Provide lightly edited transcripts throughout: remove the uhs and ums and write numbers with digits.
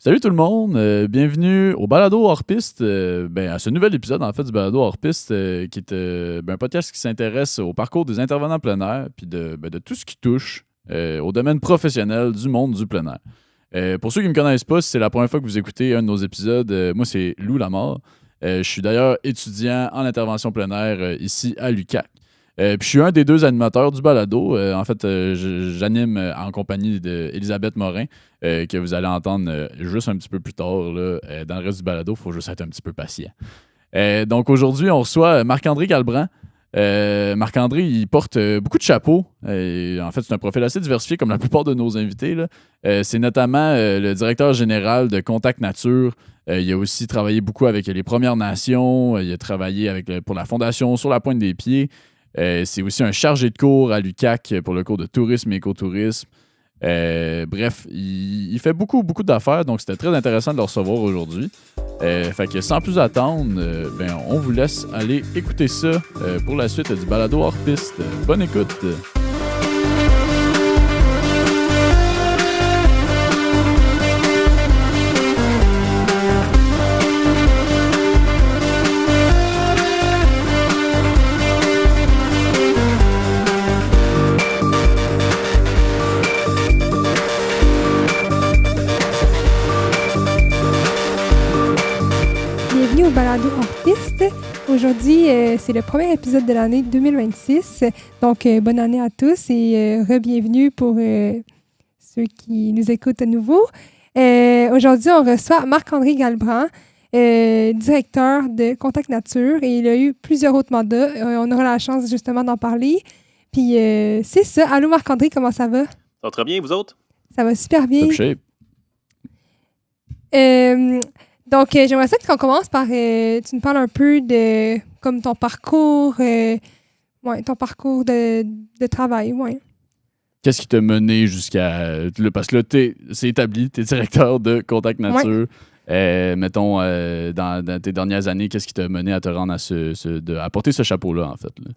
Salut tout le monde, bienvenue au Balado hors piste, à ce nouvel épisode en fait du Balado hors piste qui est un podcast qui s'intéresse au parcours des intervenants plein air puis de tout ce qui touche au domaine professionnel du monde du plein air. Pour ceux qui ne me connaissent pas, si c'est la première fois que vous écoutez un de nos épisodes, moi c'est Lou Lamar. Je suis d'ailleurs étudiant en intervention plein air ici à l'UQAC. Puis je suis un des deux animateurs du balado. J'anime en compagnie d'Elisabeth Morin, que vous allez entendre juste un petit peu plus tard là, dans le reste du balado. Il faut juste être un petit peu patient. Donc aujourd'hui, on reçoit Marc-André Galbran. Marc-André, il porte beaucoup de chapeaux. En fait, c'est un profil assez diversifié comme la plupart de nos invités, là. C'est notamment le directeur général de Contact Nature. Il a aussi travaillé beaucoup avec les Premières Nations. Il a travaillé pour la Fondation Sur la Pointe des Pieds. C'est aussi un chargé de cours à l'UQAC pour le cours de tourisme et écotourisme. Bref, il fait beaucoup d'affaires, donc c'était très intéressant de le recevoir aujourd'hui. Fait que sans plus attendre, on vous laisse aller écouter ça pour la suite du balado hors piste. Bonne écoute! Bienvenue au Balado hors piste. Aujourd'hui, c'est le premier épisode de l'année 2026. Donc, bonne année à tous et re-bienvenue pour ceux qui nous écoutent à nouveau. Aujourd'hui, on reçoit Marc-André Galbran, directeur de Contact Nature, et il a eu plusieurs autres mandats. On aura la chance justement d'en parler. Puis, c'est ça. Allô Marc-André, comment ça va? Ça va très bien, vous autres? Ça va super bien. Top shape. Donc, j'aimerais ça qu'on commence par... tu nous parles un peu de comme ton parcours, ton parcours de travail, ouais. Qu'est-ce qui t'a mené jusqu'à... Parce que là, c'est établi, t'es directeur de Contact Nature. Mettons, dans tes dernières années, qu'est-ce qui t'a mené à te rendre à porter ce chapeau-là, en fait? Là?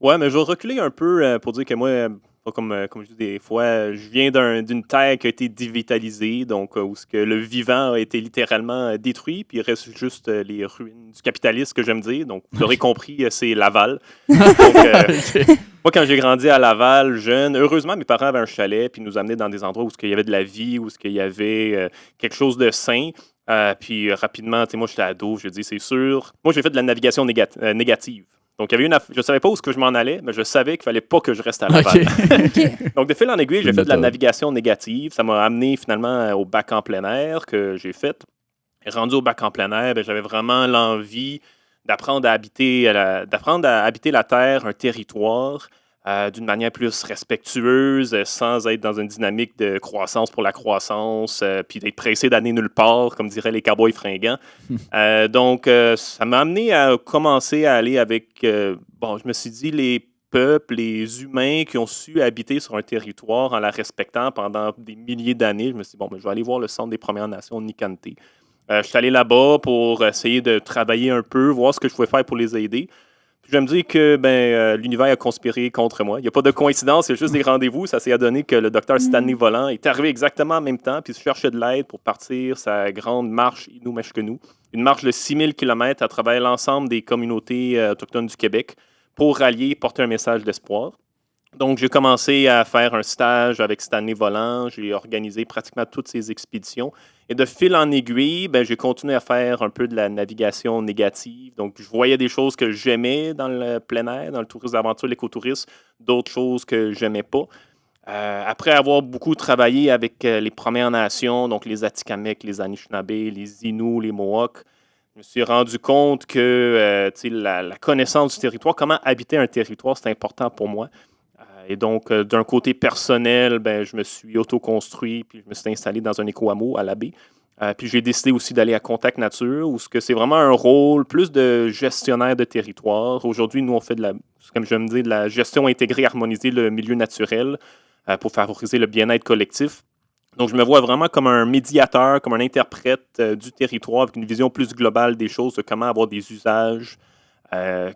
Ouais, mais je vais reculer un peu pour dire que moi, pas comme je dis des fois, je viens d'une terre qui a été dévitalisée, donc où ce que le vivant a été littéralement détruit, puis il reste juste les ruines du capitalisme, que j'aime dire. Donc, vous l'aurez compris, c'est Laval. Donc, moi, quand j'ai grandi à Laval, jeune, heureusement, mes parents avaient un chalet, puis nous amenaient dans des endroits où il y avait de la vie, où il y avait quelque chose de sain. Puis rapidement, moi, j'étais ado, je dis, c'est sûr. Moi, j'ai fait de la navigation négative. Donc, il y avait je ne savais pas où je m'en allais, mais je savais qu'il ne fallait pas que je reste à Laval. Okay. Donc, de fil en aiguille, j'ai fait de la navigation négative. Ça m'a amené finalement au bac en plein air que j'ai fait. Et rendu au bac en plein air, j'avais vraiment l'envie d'apprendre à habiter la terre, un territoire, d'une manière plus respectueuse, sans être dans une dynamique de croissance pour la croissance, puis d'être pressé d'aller nulle part, comme diraient les cowboys fringants. Donc, ça m'a amené à commencer à aller avec, je me suis dit, les peuples, les humains qui ont su habiter sur un territoire en la respectant pendant des milliers d'années. Je me suis dit, je vais aller voir le Centre des Premières Nations Nikanté. Je suis allé là-bas pour essayer de travailler un peu, voir ce que je pouvais faire pour les aider. Je vais me dire que l'univers a conspiré contre moi. Il n'y a pas de coïncidence, c'est juste des rendez-vous. Ça s'est adonné que le docteur Stanley Volant est arrivé exactement en même temps, puis il cherchait de l'aide pour partir sa grande marche Innu-Meshkenou, une marche de 6000 km à travers l'ensemble des communautés autochtones du Québec pour rallier et porter un message d'espoir. Donc, j'ai commencé à faire un stage avec Stanley Volant. J'ai organisé pratiquement toutes ces expéditions. Et de fil en aiguille, j'ai continué à faire un peu de la navigation négative. Donc, je voyais des choses que j'aimais dans le plein air, dans le tourisme d'aventure, l'écotourisme, d'autres choses que j'aimais pas. Après avoir beaucoup travaillé avec les Premières Nations, donc les Atikamekw, les Anishinaabe, les Inuits, les Mohawks, je me suis rendu compte que la connaissance du territoire, comment habiter un territoire, c'est important pour moi. Et donc, d'un côté personnel, je me suis auto-construit, puis je me suis installé dans un éco-hameau à la baie. Puis j'ai décidé aussi d'aller à Contact Nature, où c'est vraiment un rôle plus de gestionnaire de territoire. Aujourd'hui, nous, on fait de la gestion intégrée, harmonisée, le milieu naturel, pour favoriser le bien-être collectif. Donc, je me vois vraiment comme un médiateur, comme un interprète du territoire, avec une vision plus globale des choses, de comment avoir des usages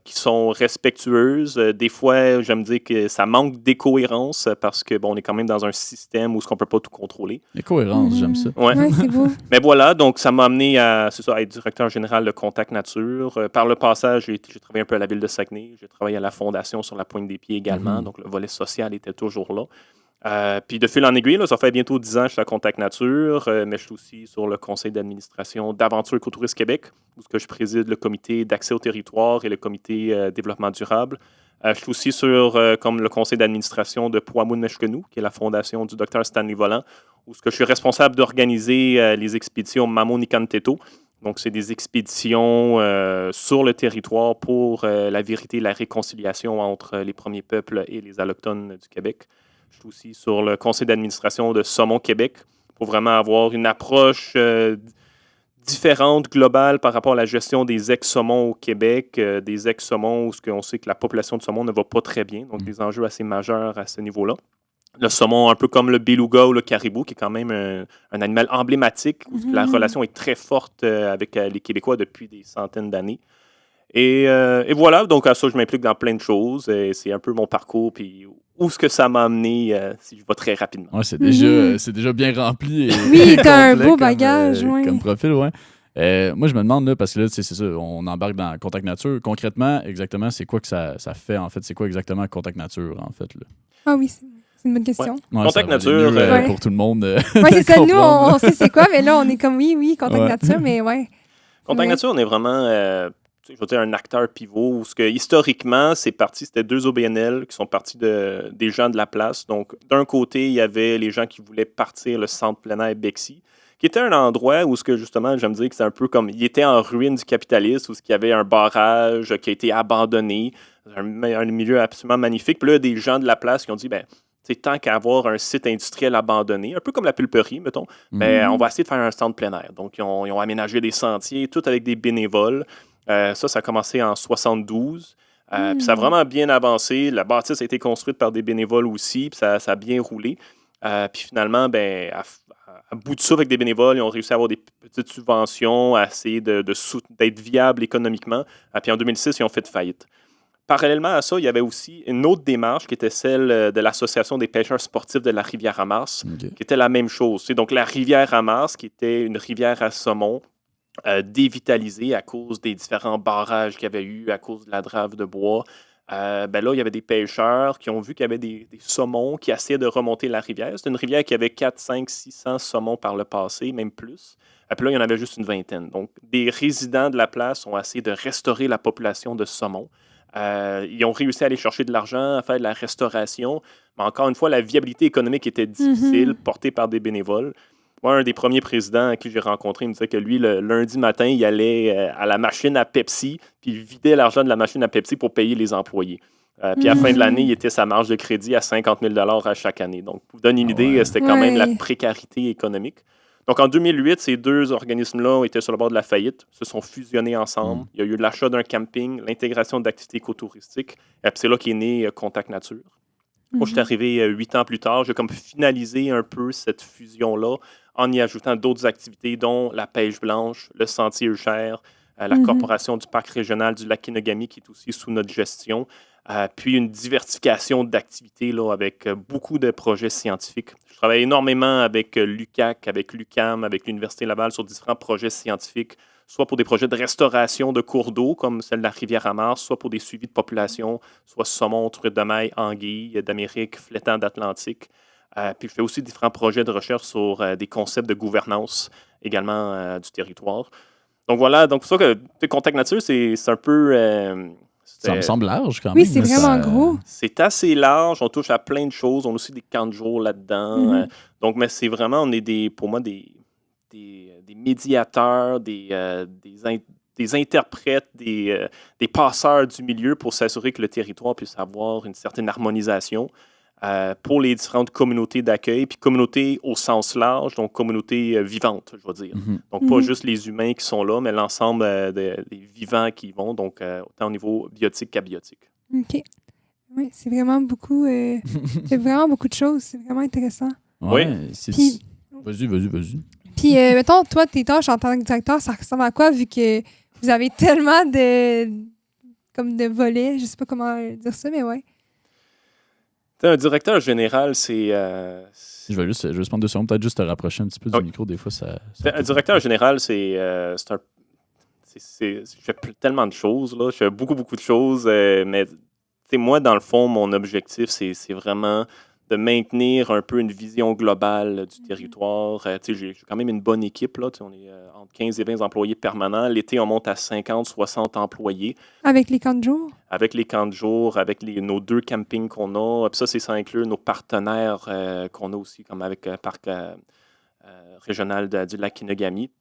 qui sont respectueuses. Des fois, j'aime dire que ça manque d'incohérence parce que on est quand même dans un système où on ne peut pas tout contrôler. Les cohérences, j'aime ça. Ouais. Ouais, c'est beau. Mais voilà, donc ça m'a amené à être directeur général de Contact Nature. Par le passage, j'ai travaillé un peu à la ville de Saguenay. J'ai travaillé à la Fondation sur la Pointe des Pieds également. Donc le volet social était toujours là. Puis de fil en aiguille, là, ça fait bientôt 10 ans que je suis à Contact Nature, mais je suis aussi sur le conseil d'administration d'Aventure Écotourisme Québec, où je préside le comité d'accès au territoire et le comité développement durable. Je suis aussi sur comme le conseil d'administration de Pouamoun-Meshkenou, qui est la fondation du Dr Stanley Volant, où je suis responsable d'organiser les expéditions Mamo-Nikanteto. Donc, c'est des expéditions sur le territoire pour la vérité et la réconciliation entre les premiers peuples et les allochtones du Québec. Je suis aussi sur le conseil d'administration de Saumon Québec pour vraiment avoir une approche différente, globale par rapport à la gestion des ex-saumons au Québec, des ex-saumons où on sait que la population de saumon ne va pas très bien, donc des enjeux assez majeurs à ce niveau-là. Le saumon, un peu comme le beluga ou le caribou, qui est quand même un animal emblématique, où la relation est très forte avec les Québécois depuis des centaines d'années. Et voilà, donc à ça, je m'implique dans plein de choses. Et c'est un peu mon parcours, puis où est-ce que ça m'a amené, si je vais très rapidement. Ouais, c'est déjà bien rempli. Oui, t'as un beau bagage, comme profil, ouais. Moi, je me demande, là, parce que là, c'est ça, on embarque dans Contact Nature. Concrètement, exactement, c'est quoi que ça fait, en fait? C'est quoi exactement Contact Nature, en fait? Là? Ah oui, c'est une bonne question. Ouais, Contact Nature, mieux, pour tout le monde. Oui, c'est ça. Nous, on sait c'est quoi, mais là, on est comme oui, Contact Nature, mais ouais. Contact Nature, on est vraiment je veux dire, un acteur pivot où historiquement, c'était 2 OBNL qui sont partis des gens de la place. Donc, d'un côté, il y avait les gens qui voulaient partir le centre plein air Bexy, qui était un endroit où, justement, j'aime dire que c'est un peu comme, il était en ruine du capitalisme, où il y avait un barrage qui a été abandonné, un milieu absolument magnifique. Puis là, des gens de la place qui ont dit, tant qu'à avoir un site industriel abandonné, un peu comme la pulperie, mettons, on va essayer de faire un centre plein air. Donc, ils ont aménagé des sentiers, tout avec des bénévoles. Ça a commencé en 72. Puis ça a vraiment bien avancé. La bâtisse a été construite par des bénévoles aussi, puis ça a bien roulé. Puis finalement, à bout de souffle avec des bénévoles, ils ont réussi à avoir des petites subventions, à essayer d'être viables économiquement. Puis en 2006, ils ont fait faillite. Parallèlement à ça, il y avait aussi une autre démarche qui était celle de l'Association des pêcheurs sportifs de la rivière à Mars, qui était la même chose. C'est donc la rivière à Mars, qui était une rivière à saumon, dévitalisé à cause des différents barrages qu'il y avait eu, à cause de la drave de bois. Là, il y avait des pêcheurs qui ont vu qu'il y avait des saumons qui essayaient de remonter la rivière. C'est une rivière qui avait 4, 5, 600 saumons par le passé, même plus. Puis là, il y en avait juste une vingtaine. Donc, des résidents de la place ont essayé de restaurer la population de saumons. Ils ont réussi à aller chercher de l'argent, à faire de la restauration. Mais encore une fois, la viabilité économique était difficile, portée par des bénévoles. Moi, un des premiers présidents à qui j'ai rencontré, il me disait que lui, le lundi matin, il allait à la machine à Pepsi, puis il vidait l'argent de la machine à Pepsi pour payer les employés. Puis à la fin de l'année, il était sa marge de crédit à 50 000 $ à chaque année. Donc, pour vous donner une idée, c'était quand même la précarité économique. Donc, en 2008, ces 2 organismes-là étaient sur le bord de la faillite, se sont fusionnés ensemble. Il y a eu l'achat d'un camping, l'intégration d'activités écotouristiques. Et puis c'est là qu'est né Contact Nature. Moi, je suis arrivé 8 ans plus tard. J'ai comme finalisé un peu cette fusion-là en y ajoutant d'autres activités, dont la pêche blanche, le sentier Eucher, la corporation du parc régional du lac Kenogami, qui est aussi sous notre gestion, puis une diversification d'activités là, avec beaucoup de projets scientifiques. Je travaille énormément avec l'UQAC, avec l'UQAM, avec l'Université Laval sur différents projets scientifiques, soit pour des projets de restauration de cours d'eau, comme celle de la rivière à Mars, soit pour des suivis de population, soit saumon, truite de maille, anguille d'Amérique, flétan d'Atlantique. Puis je fais aussi différents projets de recherche sur des concepts de gouvernance également du territoire. Donc voilà, donc c'est pour ça que Contact Nature, c'est un peu... ça me semble large quand même. Oui, c'est vraiment gros. C'est assez large, on touche à plein de choses. On a aussi des camps de jour là-dedans. Donc, mais c'est vraiment, on est pour moi des médiateurs, des interprètes, des passeurs du milieu pour s'assurer que le territoire puisse avoir une certaine harmonisation pour les différentes communautés d'accueil, puis communautés au sens large, donc communautés vivantes, je veux dire. Donc, pas juste les humains qui sont là, mais l'ensemble des vivants qui y vont, donc autant au niveau biotique qu'abiotique. OK. Oui, c'est vraiment beaucoup... c'est vraiment beaucoup de choses. C'est vraiment intéressant. Ouais, oui. Puis, vas-y. Puis, mettons, toi, tes tâches en tant que directeur, ça ressemble à quoi, vu que vous avez tellement comme de volets. Je sais pas comment dire ça, mais ouais. Un directeur général, c'est... Je vais juste prendre 2 secondes, peut-être juste te rapprocher un petit peu du micro. Des fois, ça un directeur général, c'est un... je fais tellement de choses, là. Je fais beaucoup de choses, mais moi, dans le fond, mon objectif, c'est vraiment de maintenir un peu une vision globale du territoire. J'ai quand même une bonne équipe, là. On est entre 15 et 20 employés permanents. L'été, on monte à 50, 60 employés. Avec les camps de jour? Avec les camps de jour, avec nos 2 campings qu'on a. Puis ça, c'est sans inclure nos partenaires qu'on a aussi, comme avec le parc régional du lac Kinagami.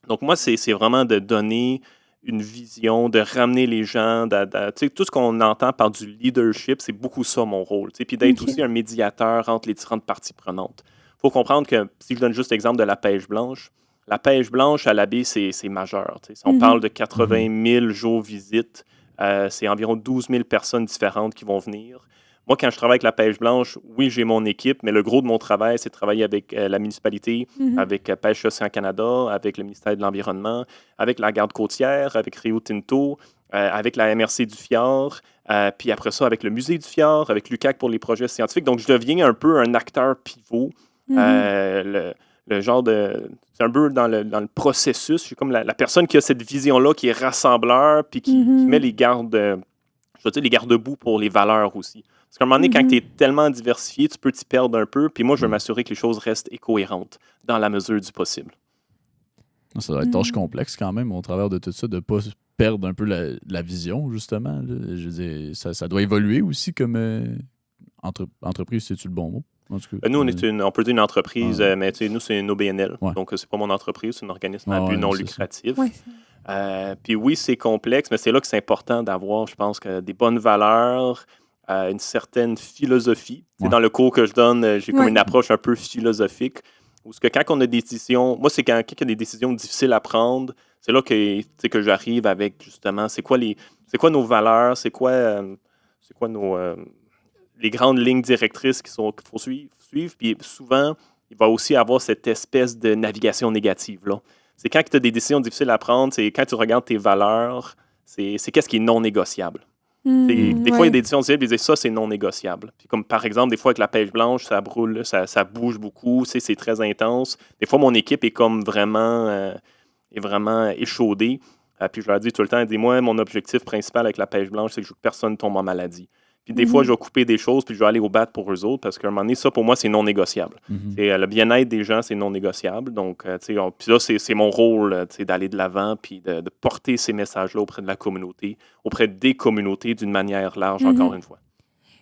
Donc, moi, c'est vraiment de donner une vision, de ramener les gens. Tout ce qu'on entend par du leadership, c'est beaucoup ça, mon rôle. Puis d'être aussi un médiateur entre les différentes parties prenantes. Il faut comprendre que, si je donne juste l'exemple de la pêche blanche à la baie, c'est majeur. Si on parle de 80 000 jours visites, c'est environ 12 000 personnes différentes qui vont venir. Moi, quand je travaille avec la pêche blanche, oui, j'ai mon équipe, mais le gros de mon travail, c'est de travailler avec la municipalité, avec Pêche Océan Canada, avec le ministère de l'Environnement, avec la Garde côtière, avec Rio Tinto, avec la MRC du Fjord, puis après ça, avec le Musée du Fjord, avec l'UQAC pour les projets scientifiques. Donc, je deviens un peu un acteur pivot. Le genre de... C'est un peu dans le processus. Je suis comme la personne qui a cette vision-là, qui est rassembleur, puis qui met les garde-boue pour les valeurs aussi. Parce qu'à un moment donné, quand tu es tellement diversifié, tu peux t'y perdre un peu. Puis moi, je veux m'assurer que les choses restent cohérentes dans la mesure du possible. Ça doit être tâche complexe quand même, au travers de tout ça, de ne pas perdre un peu la vision, justement. Là. Je veux dire, ça doit évoluer aussi comme entreprise, c'est-tu le bon mot? En tout cas, nous, on peut dire une entreprise, mais nous, c'est une OBNL. Ouais. Donc, c'est pas mon entreprise, c'est un organisme à but non lucratif. Puis oui, c'est complexe, mais c'est là que c'est important d'avoir, je pense, des bonnes valeurs, une certaine philosophie. Dans le cours que je donne, j'ai comme une approche un peu philosophique. Parce que quand on a des décisions, moi, c'est quand il y a des décisions difficiles à prendre, c'est là que j'arrive avec, justement, c'est quoi nos valeurs, c'est quoi les grandes lignes directrices qu'il faut suivre. Puis souvent, il va aussi avoir cette espèce de navigation négative, là. C'est quand tu as des décisions difficiles à prendre, c'est quand tu regardes tes valeurs, c'est qu'est-ce qui est non négociable. Des fois, il y a des décisions difficiles, ils disent ça, c'est non négociable. Puis comme par exemple, des fois, avec la pêche blanche, ça brûle, ça bouge beaucoup, c'est très intense. Des fois, mon équipe est comme vraiment échaudée. Puis je leur dis tout le temps, dis-moi, mon objectif principal avec la pêche blanche, c'est que personne ne tombe en maladie. Puis des fois, je vais couper des choses, puis je vais aller au bat pour eux autres, parce qu'à un moment donné, ça, pour moi, c'est non négociable. Le bien-être des gens, c'est non négociable. Donc, puis là, c'est mon rôle d'aller de l'avant, puis de porter ces messages-là auprès de la communauté, auprès des communautés d'une manière large, encore une fois.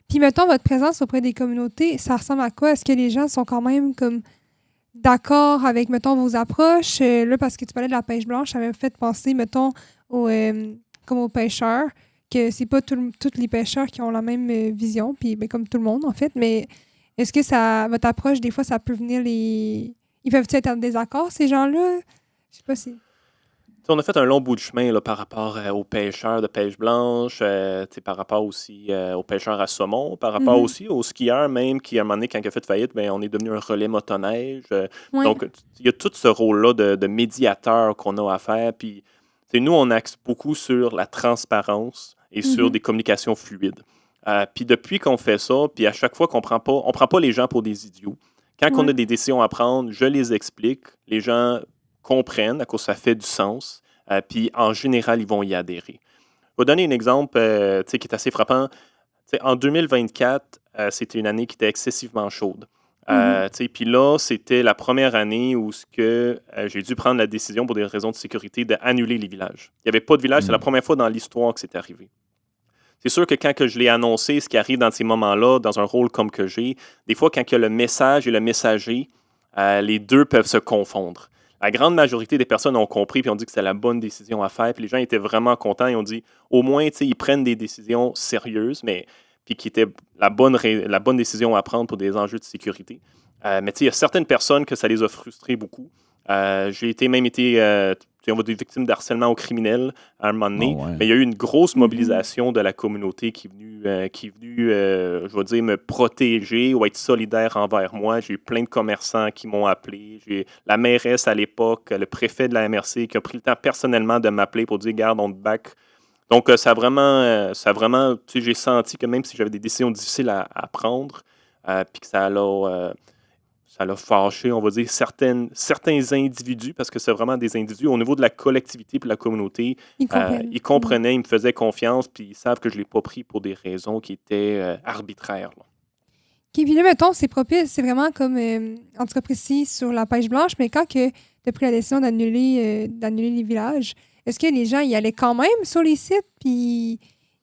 Puis, mettons, votre présence auprès des communautés, ça ressemble à quoi? Est-ce que les gens sont quand même comme d'accord avec, mettons, vos approches? Là, parce que tu parlais de la pêche blanche, ça m'a fait penser, mettons, comme aux pêcheurs, que c'est pas tous les pêcheurs qui ont la même vision, puis comme tout le monde, en fait. Mais est-ce que votre approche, des fois, ça peut venir Ils peuvent-ils être en désaccord, ces gens-là? Je sais pas si... On a fait un long bout de chemin là, par rapport aux pêcheurs de pêche blanche, par rapport aussi aux pêcheurs à saumon, par rapport aussi aux skieurs même, qui, à un moment donné, quand il a fait faillite, on est devenu un relais motoneige. Donc, il y a tout ce rôle-là de médiateur qu'on a à faire. Puis, nous, on axe beaucoup sur la transparence et sur des communications fluides. Puis depuis qu'on fait ça, puis à chaque fois qu'on prend pas les gens pour des idiots. Quand on a des décisions à prendre, je les explique, les gens comprennent à cause ça fait du sens, puis en général, ils vont y adhérer. Je vais donner un exemple qui est assez frappant. En 2024, c'était une année qui était excessivement chaude. Puis là, c'était la première année où j'ai dû prendre la décision pour des raisons de sécurité d'annuler les villages. Il n'y avait pas de village, c'est la première fois dans l'histoire que c'est arrivé. C'est sûr que quand je l'ai annoncé, ce qui arrive dans ces moments-là, dans un rôle comme que j'ai, des fois, quand il y a le message et le messager, les deux peuvent se confondre. La grande majorité des personnes ont compris puis ont dit que c'était la bonne décision à faire. Puis les gens étaient vraiment contents. Ils ont dit, au moins, ils prennent des décisions sérieuses, mais puis qui était la bonne décision à prendre pour des enjeux de sécurité. Mais il y a certaines personnes que ça les a frustrés beaucoup. J'ai même été on va dire victime d'harcèlement au criminel à un moment donné. Mais il y a eu une grosse mobilisation de la communauté qui est venue je vais dire, me protéger ou être solidaire envers moi. J'ai eu plein de commerçants qui m'ont appelé. J'ai la mairesse à l'époque, le préfet de la MRC qui a pris le temps personnellement de m'appeler pour dire, garde, on te back. Donc, ça a vraiment, j'ai senti que même si j'avais des décisions difficiles à prendre, puis que ça l'a fâché, on va dire, certains individus, parce que c'est vraiment des individus. Au niveau de la collectivité et de la communauté, ils comprenaient, ils me faisaient confiance, puis ils savent que je ne l'ai pas pris pour des raisons qui étaient arbitraires. Là. OK, puis là, mettons, c'est propice, c'est vraiment comme, en tout cas précis, sur la pêche blanche, mais quand tu as pris la décision d'annuler les villages, est-ce que les gens y allaient quand même sur les sites, puis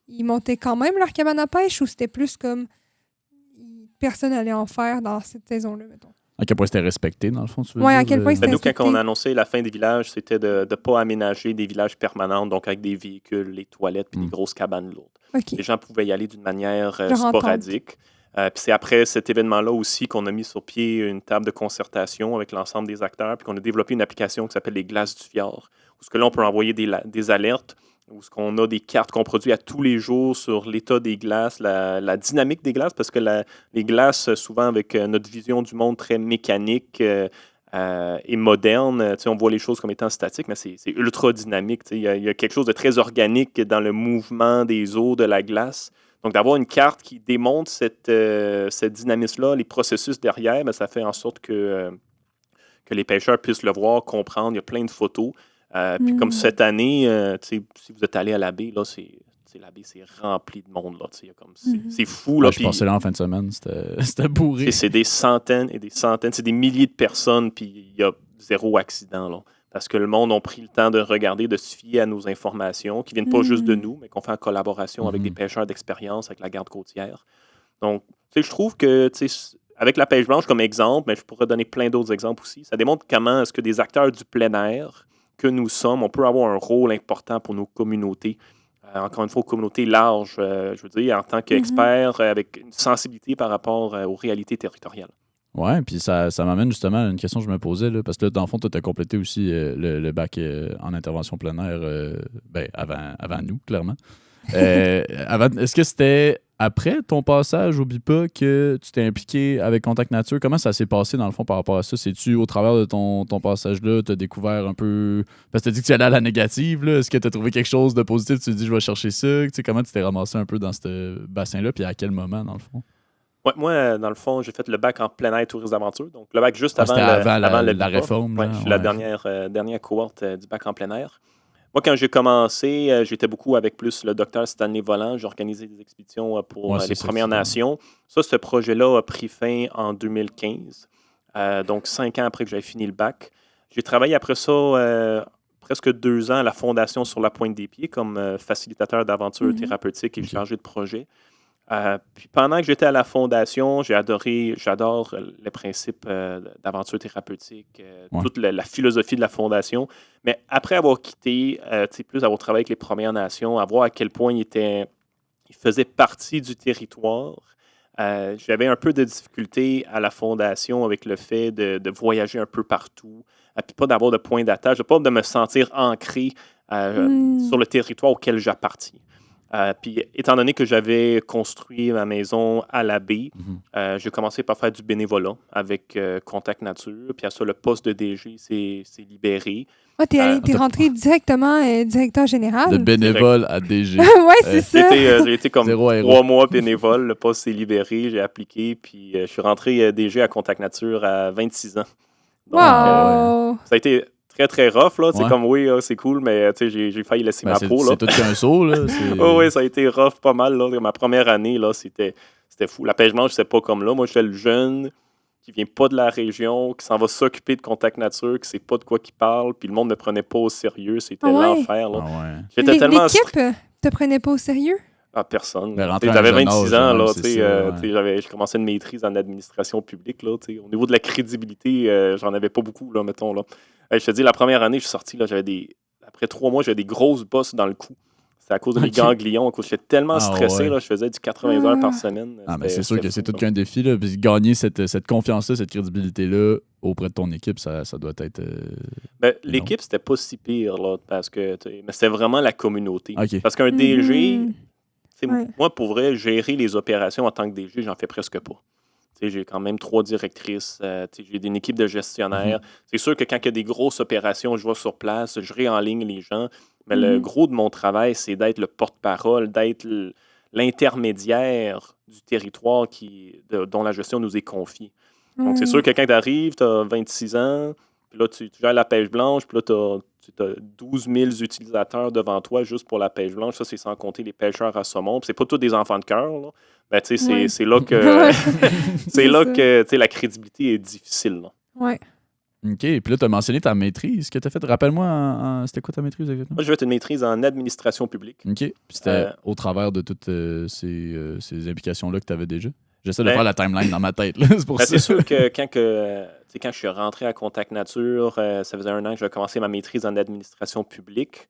ils montaient quand même leur cabane à pêche, ou c'était plus comme personne n'allait en faire dans cette saison-là, mettons? À quel point c'était respecté, dans le fond, tu veux dire? à quel point c'était respecté. Nous, quand on a annoncé la fin des villages, c'était de ne pas aménager des villages permanents, donc avec des véhicules, les toilettes, puis des grosses cabanes lourdes. Okay. Les gens pouvaient y aller d'une manière sporadique. Puis c'est après cet événement-là aussi qu'on a mis sur pied une table de concertation avec l'ensemble des acteurs, puis qu'on a développé une application qui s'appelle les Glaces du Fjord, où ce que là, on peut envoyer des alertes, où ce qu'on a des cartes qu'on produit à tous les jours sur l'état des glaces, la dynamique des glaces, parce que les glaces, souvent avec notre vision du monde très mécanique et moderne, on voit les choses comme étant statiques, mais c'est ultra dynamique. Il y a quelque chose de très organique dans le mouvement des eaux de la glace. Donc, d'avoir une carte qui démontre cette dynamisme-là, les processus derrière, bien, ça fait en sorte que les pêcheurs puissent le voir, comprendre. Il y a plein de photos. Puis comme cette année, si vous êtes allé à la baie, là, la baie, c'est rempli de monde. Là, c'est fou. Là, je passais là en fin de semaine. C'était bourré. C'est des centaines et des centaines. C'est des milliers de personnes, puis il y a 0 accident. Là. Parce que le monde a pris le temps de regarder, de se fier à nos informations, qui ne viennent pas juste de nous, mais qu'on fait en collaboration avec des pêcheurs d'expérience, avec la garde côtière. Donc, je trouve que, avec la pêche blanche comme exemple, mais je pourrais donner plein d'autres exemples aussi, ça démontre comment est-ce que des acteurs du plein air que nous sommes, on peut avoir un rôle important pour nos communautés. Encore une fois, aux communautés larges, je veux dire, en tant qu'expert, avec une sensibilité par rapport aux réalités territoriales. Oui, puis ça m'amène justement à une question que je me posais, là, parce que là, dans le fond, tu as complété aussi le bac en intervention plein air avant nous, clairement. Est-ce que c'était après ton passage au BIPA que tu t'es impliqué avec Contact Nature? Comment ça s'est passé, dans le fond, par rapport à ça? C'est-tu au travers de ton passage-là, tu as découvert un peu... Parce que tu as dit que tu allais à la négative, là. Est-ce que tu as trouvé quelque chose de positif? Tu te dis, je vais chercher ça. Comment tu t'es ramassé un peu dans ce bassin-là? Puis à quel moment, dans le fond? Ouais, moi, dans le fond, j'ai fait le bac en plein air tourisme d'aventure. Donc, le bac juste avant la réforme. Ouais, je suis la dernière cohorte du bac en plein air. Moi, quand j'ai commencé, j'étais beaucoup avec plus le docteur Stanley Volant. J'organisais des expéditions pour les Premières Nations. Ce projet-là a pris fin en 2015. Donc, 5 ans après que j'avais fini le bac. J'ai travaillé après ça presque 2 ans à la Fondation sur la Pointe des Pieds comme facilitateur d'aventure thérapeutique et chargé de projet. Puis pendant que j'étais à la Fondation, j'adore les principes d'aventure thérapeutique, toute la philosophie de la Fondation. Mais après avoir quitté, plus avoir travaillé avec les Premières Nations, à voir à quel point il faisait partie du territoire, j'avais un peu de difficulté à la Fondation avec le fait de voyager un peu partout, puis pas d'avoir de point d'attache, pas de me sentir ancré sur le territoire auquel j'appartiens. Puis, étant donné que j'avais construit ma maison à la baie, j'ai commencé par faire du bénévolat avec Contact Nature. Puis, à ça, le poste de DG s'est libéré. Ah, t'es rentré directement directeur général? De bénévole à DG. Oui, c'est ça. J'ai été comme 3 mois bénévole. Le poste s'est libéré, j'ai appliqué. Puis, je suis rentré DG à Contact Nature à 26 ans. Donc, ça a été très, très rough, là. C'est comme, oui, c'est cool, mais j'ai failli laisser ma peau, là. C'est tout qu'un saut, là. Oui, ça a été rough pas mal, là. Ma première année, là, c'était fou. La pêche blanche, c'était pas comme là. Moi, j'étais le jeune qui vient pas de la région, qui s'en va s'occuper de Contact Nature, qui sait pas de quoi qu'il parle, puis le monde me prenait pas au sérieux. C'était l'enfer, là. J'étais tellement... L'équipe te prenait pas au sérieux? Ah, personne. J'avais 26 ans, là, je commençais une maîtrise en administration publique, là, au niveau de la crédibilité, j'en avais pas beaucoup, là, mettons, là. Je te dis, la première année, je suis sorti, là, après 3 mois, j'avais des grosses bosses dans le cou. C'était à cause de mes ganglions. J'étais tellement stressé, là, je faisais du 80 heures par semaine. Mais c'est sûr que c'est tout qu'un défi, là. Puis gagner cette confiance-là, cette crédibilité-là auprès de ton équipe, ça doit être... l'équipe, c'était pas si pire, là, parce que... Mais c'était vraiment la communauté. Okay. Parce qu'un DG... Moi, pour vrai, gérer les opérations en tant que DG, j'en fais presque pas. J'ai quand même 3 directrices, j'ai une équipe de gestionnaires. C'est sûr que quand il y a des grosses opérations, je vais sur place, je réenligne les gens. Mais le gros de mon travail, c'est d'être le porte-parole, d'être l'intermédiaire du territoire dont la gestion nous est confiée. Donc, c'est sûr que quand tu arrives, tu as 26 ans, puis là, tu gères la pêche blanche, puis là, tu as 12 000 utilisateurs devant toi juste pour la pêche blanche. Ça, c'est sans compter les pêcheurs à saumon. Puis c'est pas tous des enfants de cœur, là. Ben, tu sais, c'est là que, la crédibilité est difficile, là. Ouais. OK. Puis là, tu as mentionné ta maîtrise que tu as faite. Rappelle-moi, c'était quoi ta maîtrise exactement? Moi, j'ai fait une maîtrise en administration publique. OK. Puis c'était au travers de toutes ces implications-là que tu avais déjà? J'essaie de faire la timeline dans ma tête. Là. C'est pour ça. C'est sûr que quand je suis rentré à Contact Nature, ça faisait 1 an que j'avais commencé ma maîtrise en administration publique.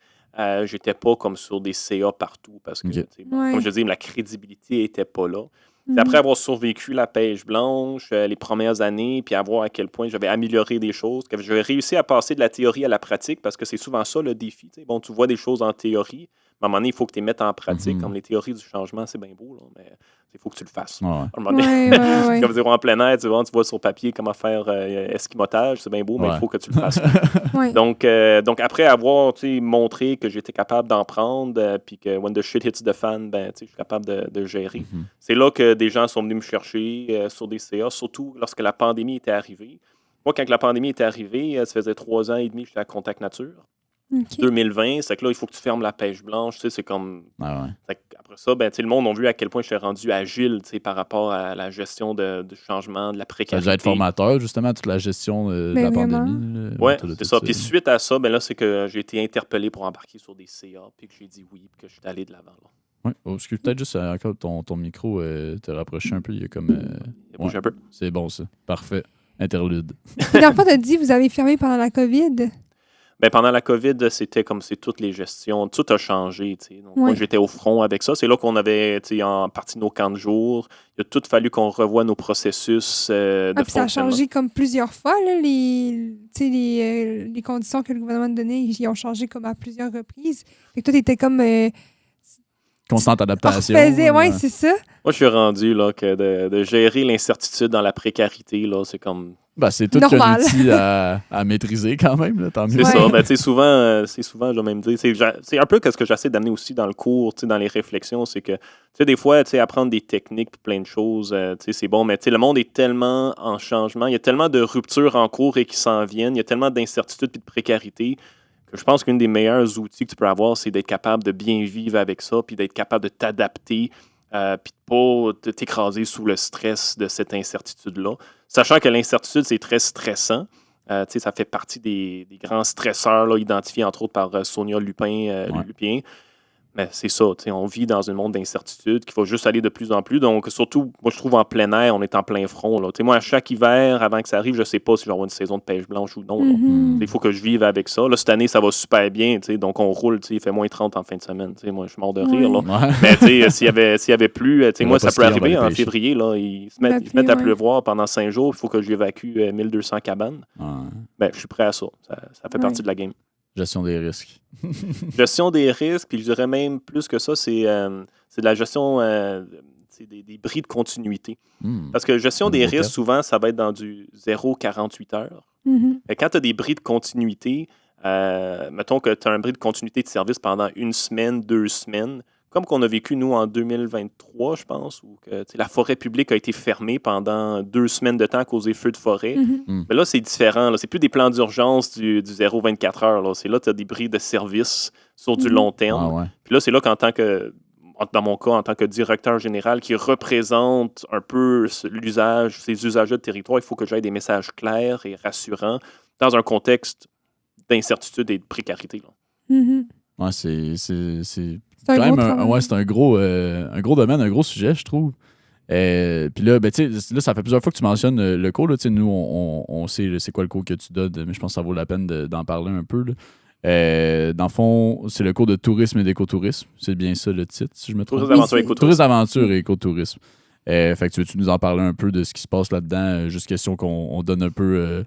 J'étais pas comme sur des CA partout parce que, comme je dis, la crédibilité n'était pas là. Après avoir survécu la pêche blanche, les premières années, puis à voir à quel point j'avais amélioré des choses, que j'avais réussi à passer de la théorie à la pratique, parce que c'est souvent ça le défi. Bon, tu vois des choses en théorie, mais à un moment donné, il faut que tu les mettes en pratique. Comme les théories du changement, c'est bien beau, là, mais il faut que tu le fasses. Ouais. À un moment donné, comme dire en plein air, tu vois sur papier comment faire esquimotage, c'est bien beau, mais il faut que tu le fasses. Donc, après avoir montré que j'étais capable d'en prendre, puis que when the shit hits the fan, je suis capable de gérer. C'est là que des gens sont venus me chercher sur des CA, surtout lorsque la pandémie était arrivée. Moi, quand la pandémie était arrivée, ça faisait 3 ans et demi que j'étais à Contact Nature. 2020, c'est que là, il faut que tu fermes la pêche blanche. C'est comme. Après ça, le monde a vu à quel point j'étais rendu agile par rapport à la gestion du changement, de la précarité. Ça a dû être formateur, justement, toute la gestion de la pandémie. Oui, c'est ça. Puis suite à ça, là, c'est que j'ai été interpellé pour embarquer sur des CA, puis que j'ai dit oui, puis que je suis allé de l'avant. Oui, parce que peut-être juste encore ton micro te rapprocher un peu. Il y a comme. Il bouge un peu. C'est bon, ça. Parfait. Interlude. Dans le fond, tu as dit que vous avez fermé pendant la COVID. Pendant la COVID, c'était comme c'est toutes les gestions. Tout a changé. Donc, moi, j'étais au front avec ça. C'est là qu'on avait en partie nos camps de jour. Il a tout fallu qu'on revoie nos processus de fonctionnement. Ça a changé comme plusieurs fois. Là, les conditions que le gouvernement a données, ils ont changé comme à plusieurs reprises. Fait que toi, tu étais comme... constante adaptation. Oui, c'est ça. Moi, je suis rendu là, que de gérer l'incertitude dans la précarité, là, c'est comme... c'est tout un outil à maîtriser quand même. Là, tant mieux. C'est ça. Souvent, je vais même dire... C'est un peu ce que j'essaie d'amener aussi dans le cours, dans les réflexions, c'est que des fois, apprendre des techniques et plein de choses, c'est bon, mais le monde est tellement en changement, il y a tellement de ruptures en cours et qui s'en viennent, il y a tellement d'incertitudes et de précarité que je pense qu'un des meilleurs outils que tu peux avoir, c'est d'être capable de bien vivre avec ça, puis d'être capable de t'adapter, puis de pas t'écraser sous le stress de cette incertitude-là. Sachant que l'incertitude, c'est très stressant. Ça fait partie des grands stresseurs là, identifiés, entre autres, par Sonia Lupien. Mais c'est ça, on vit dans un monde d'incertitude qu'il faut juste aller de plus en plus. Donc, surtout, moi, je trouve en plein air, on est en plein front. Là. Moi, à chaque hiver, avant que ça arrive, je ne sais pas si je vais avoir une saison de pêche blanche ou non. Il faut que je vive avec ça. Là, cette année, ça va super bien. Donc, on roule. Il fait moins 30 en fin de semaine. Moi, je suis mort de rire. Là. Mais s'il y avait plu, moi, ça peut arriver en février. Là, ils se mettent à pleuvoir pendant 5 jours. Il faut que j'évacue 1200 cabanes. Je suis prêt à ça. Ça fait partie de la game. Gestion des risques. Gestion des risques, puis je dirais même plus que ça, c'est de la gestion des bris de continuité. Parce que gestion des risques, souvent, ça va être dans du 0-48 heures. Et quand tu as des bris de continuité, mettons que tu as un bris de continuité de service pendant 1 semaine, 2 semaines, comme qu'on a vécu, nous, en 2023, je pense, où la forêt publique a été fermée pendant 2 semaines de temps à cause des feux de forêt. Mais là, c'est différent. Là. C'est plus des plans d'urgence du 0-24 heures. Là. C'est là que tu as des bris de service sur du long terme. Puis là, c'est là dans mon cas, en tant que directeur général qui représente un peu l'usage, ces usagers de territoire, il faut que j'aie des messages clairs et rassurants dans un contexte d'incertitude et de précarité. Là. C'est quand même c'est un gros domaine, un gros sujet, je trouve. Puis là, là, ça fait plusieurs fois que tu mentionnes le cours. Là, nous, on sait c'est quoi le cours que tu donnes, mais je pense que ça vaut la peine d'en parler un peu. Là. Dans le fond, c'est le cours de tourisme et d'écotourisme. C'est bien ça le titre, si je me trompe. Tourisme, aventure et écotourisme. Fait que tu veux-tu nous en parler un peu de ce qui se passe là-dedans? Juste question qu'on donne un peu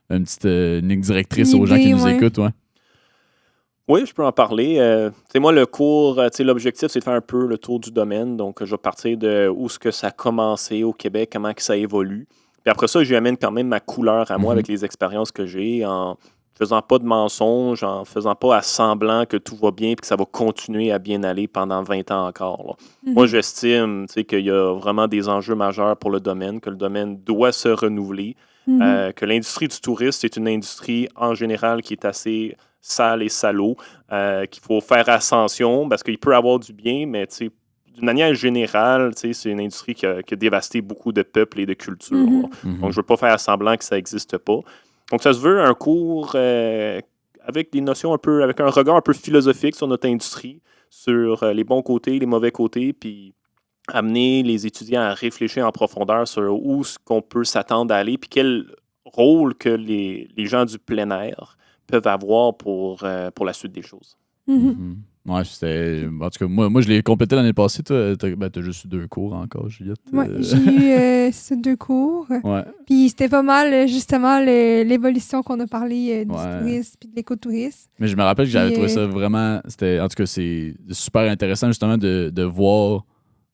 une petite ligne directrice aux gens qui nous écoutent. Oui, je peux en parler. Moi, le cours, l'objectif, c'est de faire un peu le tour du domaine. Donc, je vais partir de où est-ce que ça a commencé au Québec, comment que ça évolue. Puis après ça, je lui amène quand même ma couleur à moi avec les expériences que j'ai, en faisant pas de mensonges, en faisant pas à semblant que tout va bien et que ça va continuer à bien aller pendant 20 ans encore. Là. Moi, j'estime qu'il y a vraiment des enjeux majeurs pour le domaine, que le domaine doit se renouveler, que l'industrie du tourisme, c'est une industrie en général qui est assez sale et salaud, qu'il faut faire attention parce qu'il peut y avoir du bien, mais d'une manière générale, c'est une industrie qui a dévasté beaucoup de peuples et de cultures. Donc, je ne veux pas faire semblant que ça n'existe pas. Donc, ça se veut un cours avec des notions avec un regard un peu philosophique sur notre industrie, sur les bons côtés, les mauvais côtés, puis amener les étudiants à réfléchir en profondeur sur où est-ce qu'on peut s'attendre à aller, puis quel rôle que les gens du plein air peuvent avoir pour la suite des choses. Ouais, c'était. En tout cas, moi je l'ai complété l'année passée. Toi, t'as juste eu 2 cours encore, Juliette. Oui, j'ai eu 2 cours. Ouais. Puis c'était pas mal, justement, l'évolution qu'on a parlé du tourisme puis de l'écotourisme. Mais je me rappelle que j'avais trouvé ça vraiment. En tout cas, c'est super intéressant, justement, de voir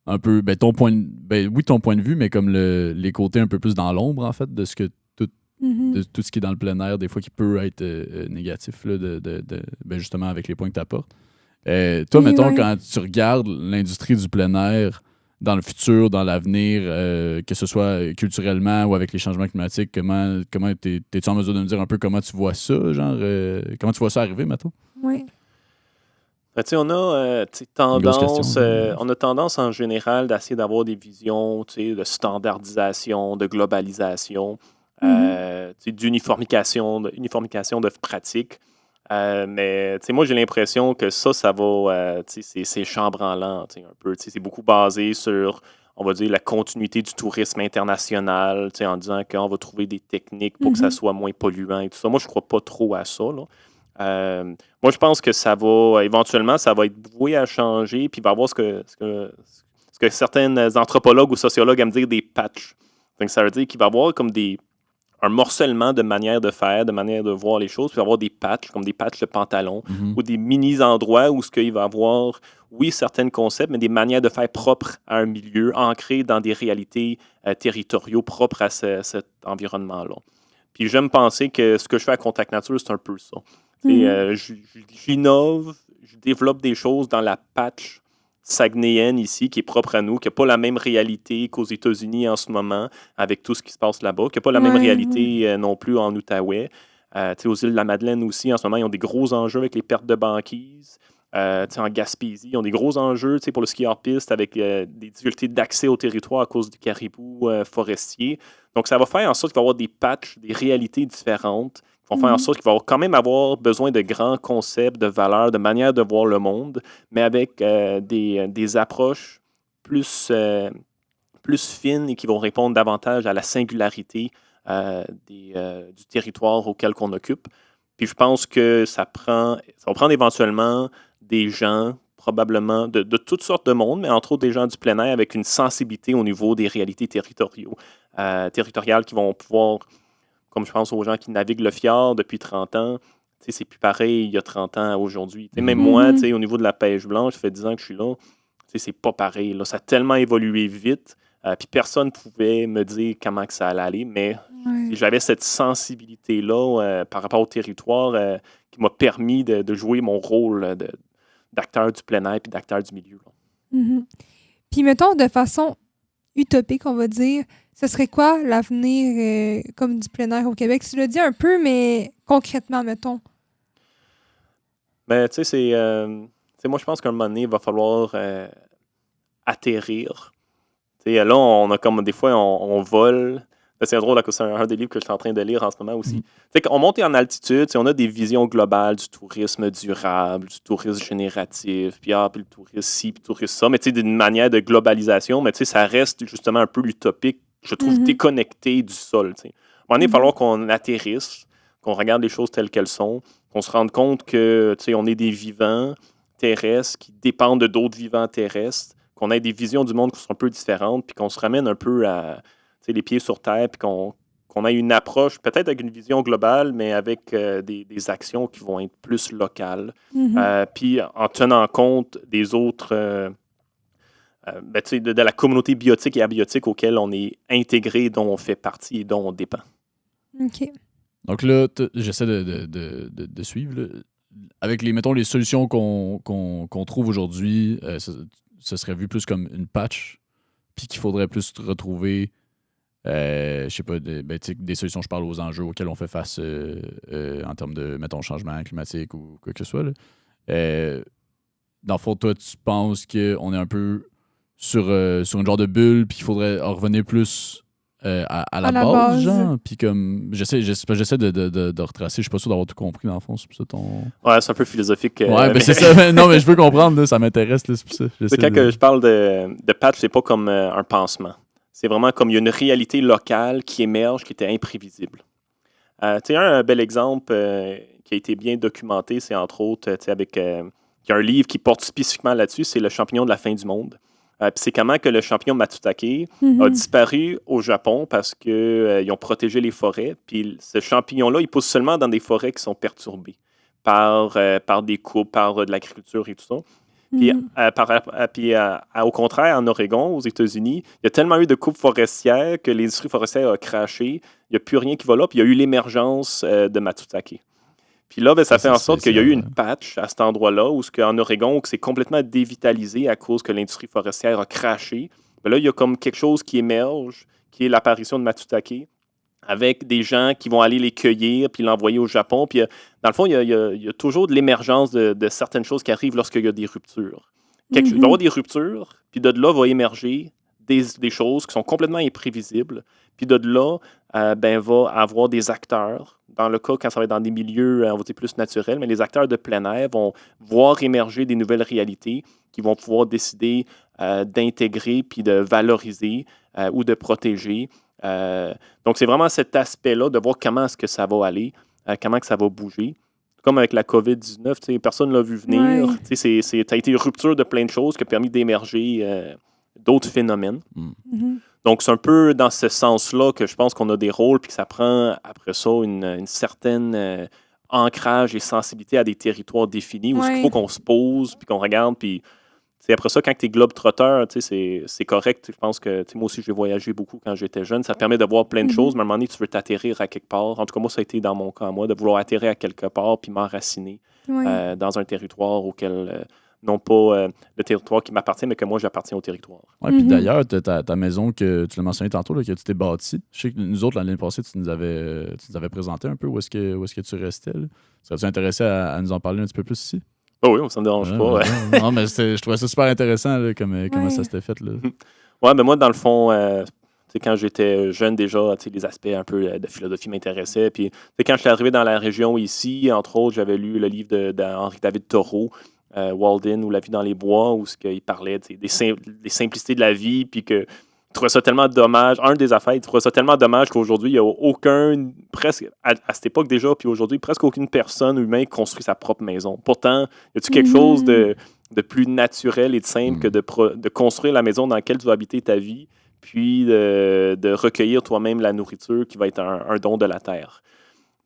un peu ton point de vue, mais comme les côtés un peu plus dans l'ombre, en fait, de ce que de tout ce qui est dans le plein air, des fois qui peut être négatif, là, justement, avec les points que tu apportes. Toi, mettons, quand tu regardes l'industrie du plein air dans le futur, dans l'avenir, que ce soit culturellement ou avec les changements climatiques, comment t'es-tu en mesure de me dire un peu comment tu vois ça, genre, comment tu vois ça arriver, mettons? Oui. On a tendance en général d'essayer d'avoir des visions de standardisation, de globalisation, d'uniformication de pratiques. Mais moi, j'ai l'impression que ça va, c'est chambranlant un peu. C'est beaucoup basé sur, on va dire, la continuité du tourisme international, en disant qu'on va trouver des techniques pour que ça soit moins polluant et tout ça. Moi, je ne crois pas trop à ça, là. Moi, je pense que éventuellement, ça va être voué à changer, puis il va y avoir ce que certains anthropologues ou sociologues aiment dire des patchs. Donc, ça veut dire qu'il va y avoir comme un morcellement de manière de faire, de manière de voir les choses, puis il va y avoir des patchs, comme des patchs de pantalon, ou des mini-endroits où il va y avoir, oui, certains concepts, mais des manières de faire propres à un milieu, ancrés dans des réalités territoriaux propres à cet environnement-là. Puis j'aime penser que ce que je fais à Contact Nature, c'est un peu ça. J'innove, je développe des choses dans la patch saguenéenne ici, qui est propre à nous, qui n'a pas la même réalité qu'aux États-Unis en ce moment, avec tout ce qui se passe là-bas, qui n'a pas la même réalité non plus en Outaouais. Aux îles de la Madeleine aussi, en ce moment, ils ont des gros enjeux avec les pertes de banquise. En Gaspésie, ils ont des gros enjeux pour le ski hors-piste avec des difficultés d'accès au territoire à cause du caribou forestier. Donc, ça va faire en sorte qu'il va y avoir des patchs, des réalités différentes qui vont faire en sorte qu'il va quand même avoir besoin de grands concepts, de valeurs, de manières de voir le monde, mais avec des approches plus fines et qui vont répondre davantage à la singularité du territoire auquel on occupe. Puis je pense que ça va prendre éventuellement des gens, probablement de toutes sortes de monde, mais entre autres des gens du plein air avec une sensibilité au niveau des réalités territoriales qui vont pouvoir, comme je pense aux gens qui naviguent le fjord depuis 30 ans, c'est plus pareil il y a 30 ans à aujourd'hui. Même moi, au niveau de la pêche blanche, ça fait 10 ans que je suis là, c'est pas pareil. Là. Ça a tellement évolué vite, puis personne ne pouvait me dire comment que ça allait aller, mais j'avais cette sensibilité-là par rapport au territoire qui m'a permis de jouer mon rôle d'acteur du plein air et d'acteur du milieu. Puis mettons, de façon utopique, on va dire, ce serait quoi l'avenir comme du plein air au Québec? Tu l'as dit un peu, mais concrètement, mettons. Ben, moi, je pense qu'à un moment donné, il va falloir atterrir. Là, on a comme des fois, on vole. C'est drôle, c'est un des livres que je suis en train de lire en ce moment aussi. On monte en altitude, on a des visions globales du tourisme durable, du tourisme génératif, puis le tourisme ci, puis le tourisme ça, mais d'une manière de globalisation, mais ça reste justement un peu utopique, je trouve, déconnecté du sol. À un moment donné, il va falloir qu'on atterrisse, qu'on regarde les choses telles qu'elles sont, qu'on se rende compte que on est des vivants terrestres qui dépendent de d'autres vivants terrestres, qu'on ait des visions du monde qui sont un peu différentes, puis qu'on se ramène un peu à les pieds sur terre, puis qu'on qu'on ait une approche, peut-être avec une vision globale, mais avec des actions qui vont être plus locales. Puis en tenant compte des autres, de la communauté biotique et abiotique auquel on est intégré, dont on fait partie et dont on dépend. OK. Donc là, j'essaie de suivre. Là. Avec mettons, les solutions qu'on trouve aujourd'hui, ce serait vu plus comme une patch, puis qu'il faudrait plus retrouver, je sais pas, des solutions, je parle aux enjeux auxquels on fait face en termes de, mettons, changement climatique ou quoi que ce soit. Là. Dans le fond, toi, tu penses qu'on est un peu sur une genre de bulle, puis qu'il faudrait en revenir plus à la base, genre. Puis comme, j'essaie de retracer, je suis pas sûr d'avoir tout compris, dans le fond. C'est pour ça ton... Ouais, c'est un peu philosophique. Ouais, ben c'est ça. Non, mais je veux comprendre, là, ça m'intéresse, là, c'est pour ça. Quand que je parle de patch, c'est pas comme un pansement. C'est vraiment comme il y a une réalité locale qui émerge, qui était imprévisible. Un bel exemple qui a été bien documenté, c'est entre autres, il y a un livre qui porte spécifiquement là-dessus, c'est Le champignon de la fin du monde. Puis c'est comment que le champignon Matsutake a disparu au Japon parce qu'ils ont protégé les forêts. Puis ce champignon-là, il pousse seulement dans des forêts qui sont perturbées par des coupes, par de l'agriculture et tout ça. Puis, au contraire, en Oregon, aux États-Unis, il y a tellement eu de coupes forestières que l'industrie forestière a craché. Il n'y a plus rien qui va là. Puis il y a eu l'émergence de Matsutake. Puis là, ça fait en sorte qu'il y a eu une patch à cet endroit-là, où en Oregon, où c'est complètement dévitalisé à cause que l'industrie forestière a craché. Mais là, il y a comme quelque chose qui émerge, qui est l'apparition de Matsutake, avec des gens qui vont aller les cueillir puis l'envoyer au Japon. Puis, dans le fond, il y a toujours de l'émergence de certaines choses qui arrivent lorsqu'il y a des ruptures. Il va y avoir des ruptures, puis de là va émerger des choses qui sont complètement imprévisibles. Puis de là, va avoir des acteurs. Dans le cas, quand ça va être dans des milieux, on va dire, plus naturels, mais les acteurs de plein air vont voir émerger des nouvelles réalités qui vont pouvoir décider d'intégrer puis de valoriser ou de protéger. Donc, c'est vraiment cet aspect-là de voir comment est-ce que ça va aller, comment que ça va bouger. Comme avec la COVID-19, personne ne l'a vu venir. Ouais. Ça a été une rupture de plein de choses qui a permis d'émerger d'autres phénomènes. Donc, c'est un peu dans ce sens-là que je pense qu'on a des rôles puis que ça prend, après ça, une certaine ancrage et sensibilité à des territoires définis où il faut qu'on se pose puis qu'on regarde. Puis, après ça, quand tu es globe-trotteur, c'est correct. Je pense que moi aussi, j'ai voyagé beaucoup quand j'étais jeune. Ça te permet de voir plein de choses, mais à un moment donné, tu veux t'atterrir à quelque part. En tout cas, moi, ça a été dans mon cas, moi, de vouloir atterrir à quelque part puis m'enraciner dans un territoire auquel... non pas le territoire qui m'appartient, mais que moi, j'appartiens au territoire. Oui, puis d'ailleurs, ta maison, que tu l'as mentionné tantôt, là, que tu t'es bâtie. Je sais que nous autres, l'année passée, tu nous avais présenté un peu où est-ce que tu restais. Là. Serais-tu intéressé à nous en parler un petit peu plus ici? Oh oui, ça ne me dérange pas. Non, mais je trouvais ça super intéressant, là, comment ça s'était fait. Oui, mais moi, dans le fond, quand j'étais jeune déjà, les aspects un peu de philosophie m'intéressaient. Puis quand je suis arrivé dans la région ici, entre autres, j'avais lu le livre d'Henri-David Thoreau, Walden ou La vie dans les bois, où il parlait des simplicités de la vie, puis que il trouvait ça tellement dommage. Un des affaires, il trouvait ça tellement dommage qu'aujourd'hui, il n'y a aucun, presque, à cette époque déjà, puis aujourd'hui, presque aucune personne humaine qui construit sa propre maison. Pourtant, y a-tu quelque chose de plus naturel et de simple que de construire la maison dans laquelle tu vas habiter ta vie, puis de recueillir toi-même la nourriture qui va être un don de la terre.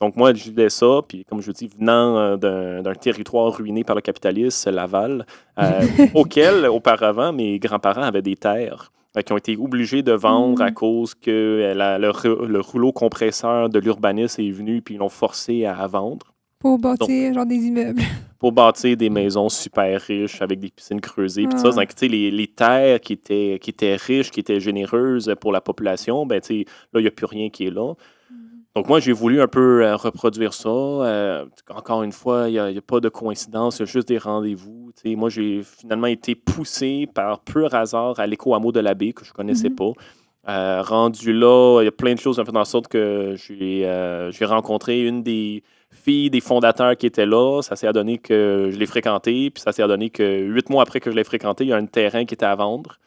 Donc, moi, je disais ça, puis comme je dis, venant d'un territoire ruiné par le capitalisme, Laval, auquel, auparavant, mes grands-parents avaient des terres qui ont été obligés de vendre à cause que le rouleau compresseur de l'urbanisme est venu, puis ils l'ont forcé à vendre. Pour bâtir genre des immeubles. Pour bâtir des maisons super riches avec des piscines creusées. Puis ça, donc, les terres qui étaient riches, qui étaient généreuses pour la population, là, il n'y a plus rien qui est là. Donc, moi, j'ai voulu un peu reproduire ça. Encore une fois, il n'y a pas de coïncidence, il y a juste des rendez-vous. Moi, j'ai finalement été poussé par pur hasard à l'éco-hameau de la baie, que je ne connaissais pas. Rendu là, il y a plein de choses qui ont fait en sorte que j'ai rencontré une des filles des fondateurs qui étaient là. Ça s'est adonné que je l'ai fréquenté, puis ça s'est adonné que 8 mois après que je l'ai fréquenté, il y a un terrain qui était à vendre,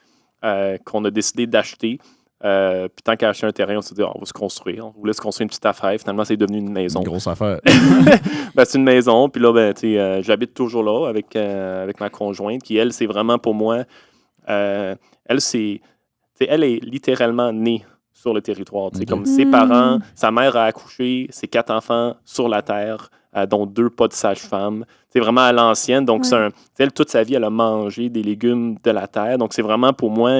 qu'on a décidé d'acheter. Puis tant qu'à acheter un terrain, on s'est dit, on va se construire. On voulait se construire une petite affaire. Finalement, c'est devenu une maison. Une grosse affaire. C'est une maison. Puis là, j'habite toujours là avec ma conjointe, qui, elle, c'est vraiment pour moi... elle est littéralement née sur le territoire. Okay. Comme ses parents, sa mère a accouché, ses 4 enfants sur la terre, dont 2 pas de sage-femme. C'est vraiment à l'ancienne. Donc, elle, toute sa vie, elle a mangé des légumes de la terre. Donc, c'est vraiment pour moi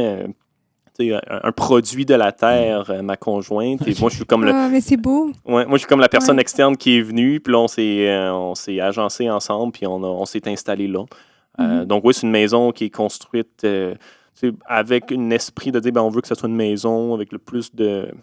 un produit de la terre, ma conjointe. Et moi, je suis comme mais c'est beau. Ouais, moi, je suis comme la personne externe qui est venue. Puis là, on s'est agencé ensemble, puis on s'est installé là. Donc, oui, c'est une maison qui est construite avec un esprit de dire on veut que ce soit une maison avec le plus de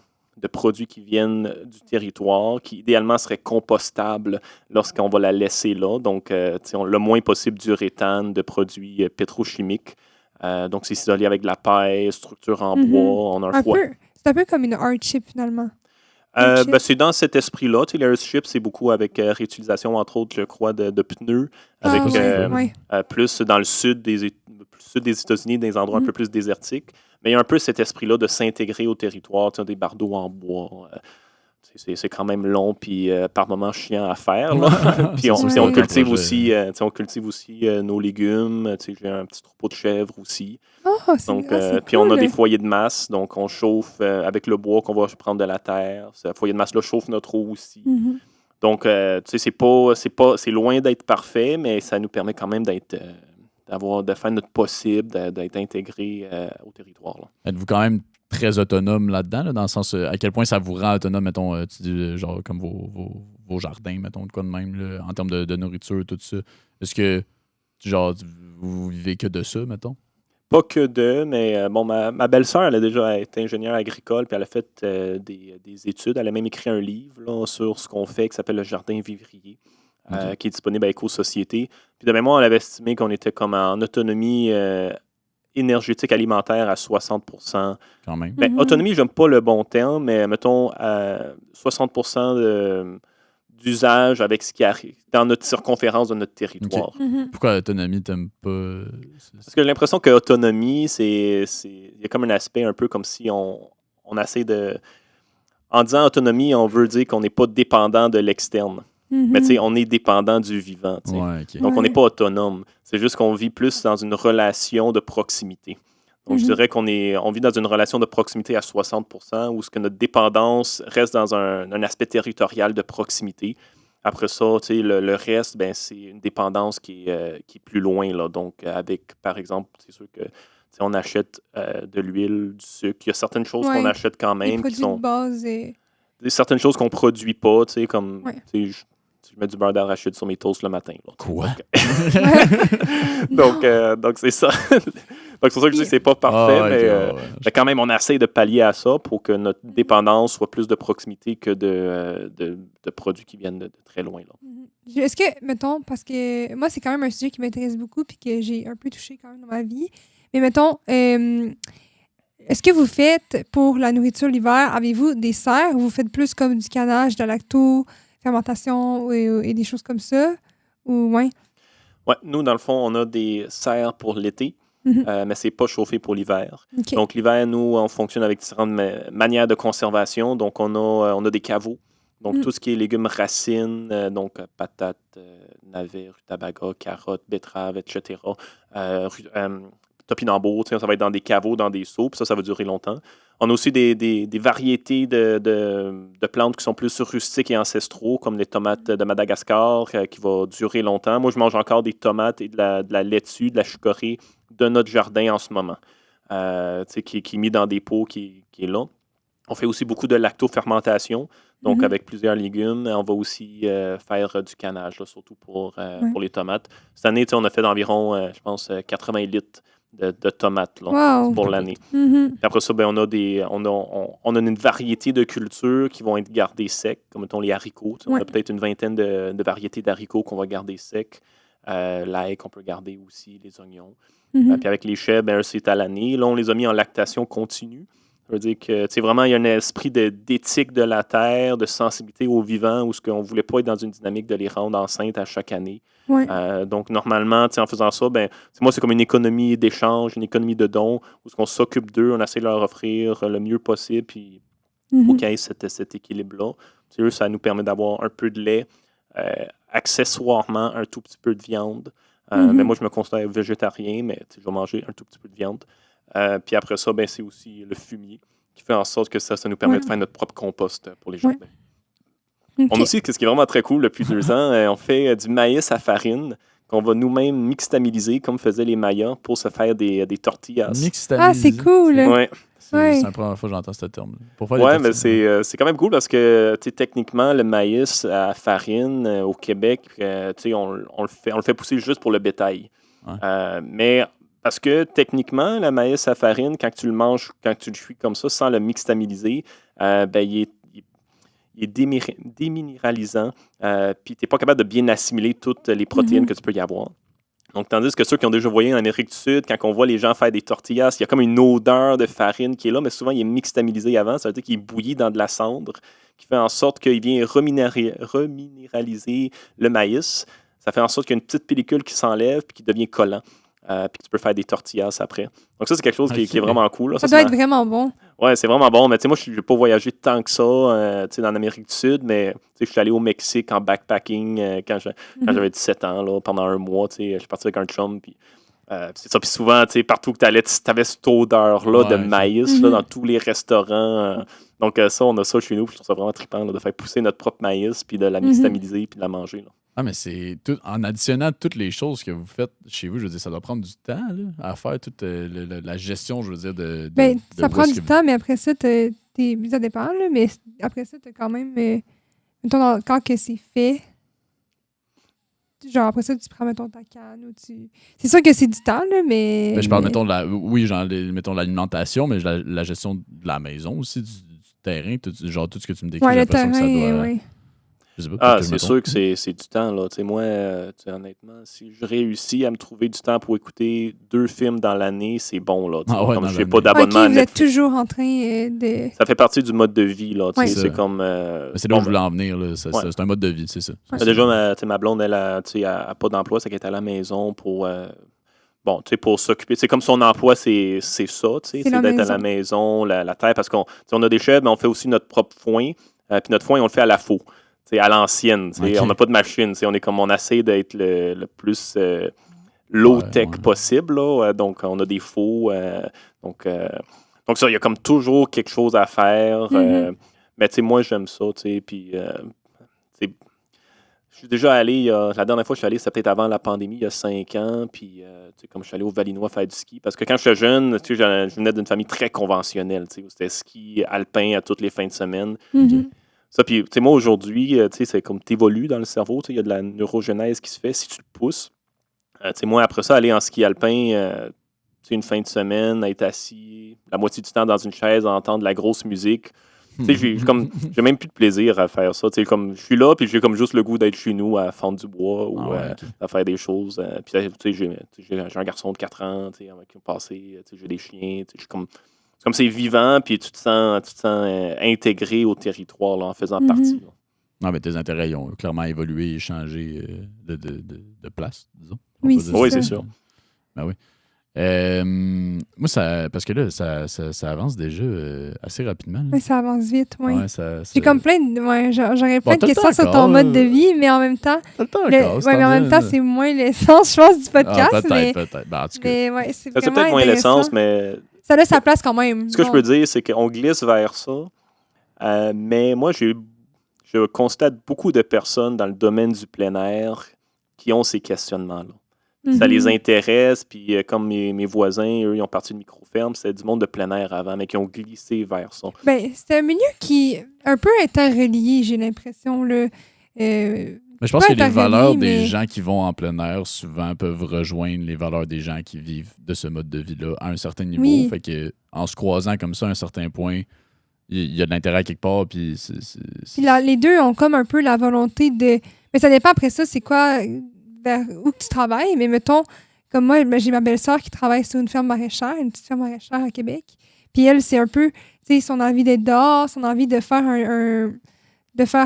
produits qui viennent du territoire, qui idéalement serait compostable lorsqu'on va la laisser là. Donc, le moins possible d'uréthane, de produits pétrochimiques. Donc, c'est isolé avec de la paille, structure en bois. On a un foie. C'est un peu comme une hardship, finalement. C'est dans cet esprit-là. Les Earthship, c'est beaucoup avec réutilisation, entre autres, je crois, de pneus. Avec, plus dans le sud des États-Unis, dans des endroits un peu plus désertiques. Mais il y a un peu cet esprit-là de s'intégrer au territoire, des bardeaux en bois. C'est quand même long puis par moments chiant à faire. Là. Puis on cultive aussi, nos légumes. J'ai un petit troupeau de chèvres aussi. Donc, puis on a des foyers de masse. Donc, on chauffe avec le bois qu'on va prendre de la terre. Ce foyer de masse-là chauffe notre eau aussi. Donc, c'est loin d'être parfait, mais ça nous permet quand même de faire notre possible, d'être intégré au territoire. Là. Êtes-vous quand même très autonome là-dedans, là, dans le sens à quel point ça vous rend autonome, mettons, tu dis, genre comme vos jardins, mettons, de quoi de même, là, en termes de nourriture, tout ça. Est-ce que, genre, vous vivez que de ça, mettons? Pas que de, mais ma belle-sœur, elle a déjà été ingénieure agricole, puis elle a fait des études. Elle a même écrit un livre là, sur ce qu'on fait, qui s'appelle Le Jardin Vivrier, qui est disponible à Éco-Société. Puis de mémoire, elle avait estimé qu'on était comme en autonomie énergétique alimentaire à 60%. Quand même. Ben, autonomie, j'aime pas le bon terme, mais mettons 60% d'usage avec ce qui arrive dans notre circonférence de notre territoire. Okay. Pourquoi l'autonomie, t'aimes pas? Parce que j'ai l'impression que l'autonomie, il y a comme un aspect un peu comme si on essaie de... En disant autonomie, on veut dire qu'on n'est pas dépendant de l'externe. Mais tu sais, on est dépendant du vivant. Ouais, okay. Donc, on n'est pas autonome. C'est juste qu'on vit plus dans une relation de proximité. Donc, je dirais qu'on vit dans une relation de proximité à 60%, où ce que notre dépendance reste dans un aspect territorial de proximité. Après ça, le reste, ben, c'est une dépendance qui est plus loin. Là. Donc, avec, par exemple, c'est sûr que on achète de l'huile, du sucre. Il y a certaines choses qu'on achète quand même. Des produits de base. Certaines choses qu'on ne produit pas, comme... Je mets du beurre d'arachide sur mes toasts le matin. Là, quoi? Donc, c'est ça. Donc, c'est pour ça que je dis que c'est pas parfait, mais quand même, on essaie de pallier à ça pour que notre dépendance soit plus de proximité que de produits qui viennent de très loin. Là. Est-ce que, mettons, parce que moi, c'est quand même un sujet qui m'intéresse beaucoup puis que j'ai un peu touché quand même dans ma vie, mais mettons, est-ce que vous faites pour la nourriture l'hiver, avez-vous des serres ou vous faites plus comme du canage, de la lacto, fermentation et des choses comme ça? Ou nous, dans le fond, on a des serres pour l'été, mais c'est pas chauffé pour l'hiver. Okay. Donc, l'hiver, nous, on fonctionne avec différentes manières de conservation. Donc, on a des caveaux. Donc, tout ce qui est légumes racines, donc patates, navets, rutabaga, carottes, betteraves, etc. Topinambour, ça va être dans des caveaux, dans des seaux, puis ça va durer longtemps. On a aussi des variétés de plantes qui sont plus rustiques et ancestraux, comme les tomates de Madagascar, qui vont durer longtemps. Moi, je mange encore des tomates et de la laitue, de la chicorée de notre jardin en ce moment, qui est mis dans des pots, qui est là. On fait aussi beaucoup de lactofermentation, donc avec plusieurs légumes. On va aussi faire du canage, là, surtout pour les tomates. Cette année, on a fait d'environ, je pense, 80 litres de tomates là, pour l'année. Après ça, ben, on a une variété de cultures qui vont être gardées secs, comme mettons les haricots. On a peut-être une vingtaine de variétés d'haricots qu'on va garder secs. L'ail qu'on peut garder aussi, les oignons. Puis avec les chèvres, ben, c'est à l'année. Là, on les a mis en lactation continue. Ça veut dire que vraiment, il y a un esprit d'éthique de la terre, de sensibilité aux vivants, où on ne voulait pas être dans une dynamique de les rendre enceintes à chaque année. Donc, normalement, en faisant ça, ben, moi, c'est comme une économie d'échange, une économie de dons, où on s'occupe d'eux, on essaie de leur offrir le mieux possible, puis pour qu'il y ait cet équilibre-là. Eux, ça nous permet d'avoir un peu de lait, accessoirement un tout petit peu de viande. Mais moi, je me considère végétarien, mais je vais manger un tout petit peu de viande. Puis après ça, ben, c'est aussi le fumier. qui fait en sorte que ça nous permet de faire notre propre compost pour les jardins. On a aussi, ce qui est vraiment très cool depuis 2 ans, on fait du maïs à farine qu'on va nous-mêmes mixtamiser comme faisaient les Mayas pour se faire des tortillas. Ah, c'est cool! Ouais. C'est la première fois que j'entends ce terme. Oui, mais c'est quand même cool parce que techniquement, le maïs à farine au Québec, on le fait pousser juste pour le bétail. Ouais. Mais parce que techniquement, le maïs à farine, quand tu le manges, quand tu le cuis comme ça, sans le mixtamiser, il est déminéralisant, puis tu n'es pas capable de bien assimiler toutes les protéines que tu peux y avoir. Donc, tandis que ceux qui ont déjà voyagé en Amérique du Sud, quand on voit les gens faire des tortillas, il y a comme une odeur de farine qui est là, mais souvent, il est mixtamilisé avant. Ça veut dire qu'il est bouilli dans de la cendre, qui fait en sorte qu'il vient reminéraliser le maïs. Ça fait en sorte qu'il y a une petite pellicule qui s'enlève puis qui devient collant. Puis tu peux faire des tortillas après. Donc ça, c'est quelque chose qui est vraiment cool. Là. Ça doit être vraiment bon. Oui, c'est vraiment bon. Mais tu sais, moi, je n'ai pas voyagé tant que ça dans l'Amérique du Sud, mais je suis allé au Mexique en backpacking quand j'avais 17 ans, là, pendant un mois. Je suis parti avec un chum. Puis, c'est ça. Puis souvent, partout que tu allais, tu avais cette odeur-là de maïs là, dans tous les restaurants. Donc ça, on a ça chez nous. Puis je trouve ça vraiment trippant là, de faire pousser notre propre maïs, puis de la mixtamiser, puis de la manger. Là. Ah, mais c'est tout en additionnant toutes les choses que vous faites chez vous, je veux dire, ça doit prendre du temps là, à faire toute la gestion, je veux dire, de ça prend du temps, mais après ça, ça dépend, là, mais après ça, t'as quand même, mettons, quand que c'est fait, genre après ça, tu prends, mettons, ta canne ou tu... C'est sûr que c'est du temps, là, mais... Je parle, mettons, mettons l'alimentation, mais la gestion de la maison aussi, du terrain, tout ce que tu me décris, j'ai l'impression que ça doit... C'est sûr que c'est du temps. Là. Moi, honnêtement, si je réussis à me trouver du temps pour écouter 2 films dans l'année, c'est bon. Là, comme je n'ai pas d'abonnement à Netflix. Vous êtes toujours en train de... Ça fait partie du mode de vie. Là, c'est comme... c'est là où je voulais en venir. Là. C'est un mode de vie, c'est ça. Déjà, ma blonde, elle n'a pas d'emploi, c'est qu'elle est à la maison pour... pour s'occuper. C'est comme son emploi, c'est ça. C'est d'être à la maison, la terre. Parce qu'on a des chèvres, mais on fait aussi notre propre foin. Puis notre foin, on le fait à la faux. À l'ancienne. On n'a pas de machine. On essaie d'être le plus low-tech possible. Là. Donc, on a des faux. Donc ça, il y a comme toujours quelque chose à faire. Mais moi, j'aime ça. Puis, je suis déjà allé, la dernière fois que je suis allé, c'était peut-être avant la pandémie, il y a 5 ans. Puis, comme je suis allé au Valinois faire du ski. Parce que quand j'étais jeune, je venais d'une famille très conventionnelle. Où c'était ski alpin à toutes les fins de semaine. Ça, puis, moi, aujourd'hui, c'est comme tu évolues dans le cerveau, il y a de la neurogénèse qui se fait si tu le pousses. Moi, après ça, aller en ski alpin, une fin de semaine, être assis la moitié du temps dans une chaise, à entendre de la grosse musique, j'ai même plus de plaisir à faire ça. Comme, je suis là, puis j'ai comme juste le goût d'être chez nous à fendre du bois ou à faire des choses. Puis, j'ai un garçon de 4 ans avec qui on passé, j'ai des chiens, comme c'est vivant, puis tu te sens intégré au territoire là, en faisant partie. Là. Non, mais tes intérêts ont clairement évolué et changé de place, disons. Oui, c'est sûr. Ben oui. Moi, parce que là, ça avance déjà assez rapidement. Là. Oui, ça avance vite, oui. Ouais, j'ai comme plein de... j'aurais plein de questions sur ton mode de vie, mais en même temps... mais en même temps, c'est moins l'essence, je pense, du podcast. Peut-être. Ben, en tout cas. Mais c'est peut-être moins l'essence, mais... Ça a sa place quand même. Ce que je peux dire, c'est qu'on glisse vers ça. Mais moi, je constate beaucoup de personnes dans le domaine du plein air qui ont ces questionnements-là. Ça les intéresse, puis comme mes voisins, eux, ils ont parti de micro-ferme, c'était du monde de plein air avant, mais qui ont glissé vers ça. C'est un milieu qui un peu interrelié, j'ai l'impression. Mais je pense que les valeurs des gens qui vont en plein air, souvent, peuvent rejoindre les valeurs des gens qui vivent de ce mode de vie-là à un certain niveau. Oui. Fait que, en se croisant comme ça à un certain point, il y a de l'intérêt quelque part. Puis Puis les deux ont comme un peu la volonté de... Mais ça dépend après ça, c'est quoi, vers où tu travailles. Mais mettons, comme moi, j'ai ma belle-sœur qui travaille sur une ferme maraîchère, une petite ferme maraîchère à Québec. Puis elle, c'est un peu, son envie d'être dehors, son envie de faire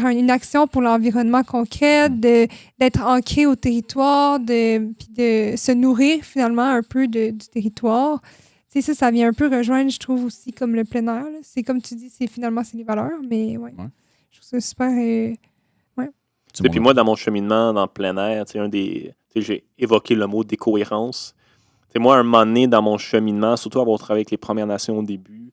une action pour l'environnement concret, d'être ancré au territoire, puis de se nourrir finalement un peu du territoire. Ça vient un peu rejoindre, je trouve, aussi comme le plein air. Là. C'est comme tu dis, finalement, c'est les valeurs, mais ouais. Je trouve ça super... Et puis moi, dans mon cheminement dans le plein air, j'ai évoqué le mot décohérence. Moi, un moment donné, dans mon cheminement, surtout avoir travaillé avec les Premières Nations au début,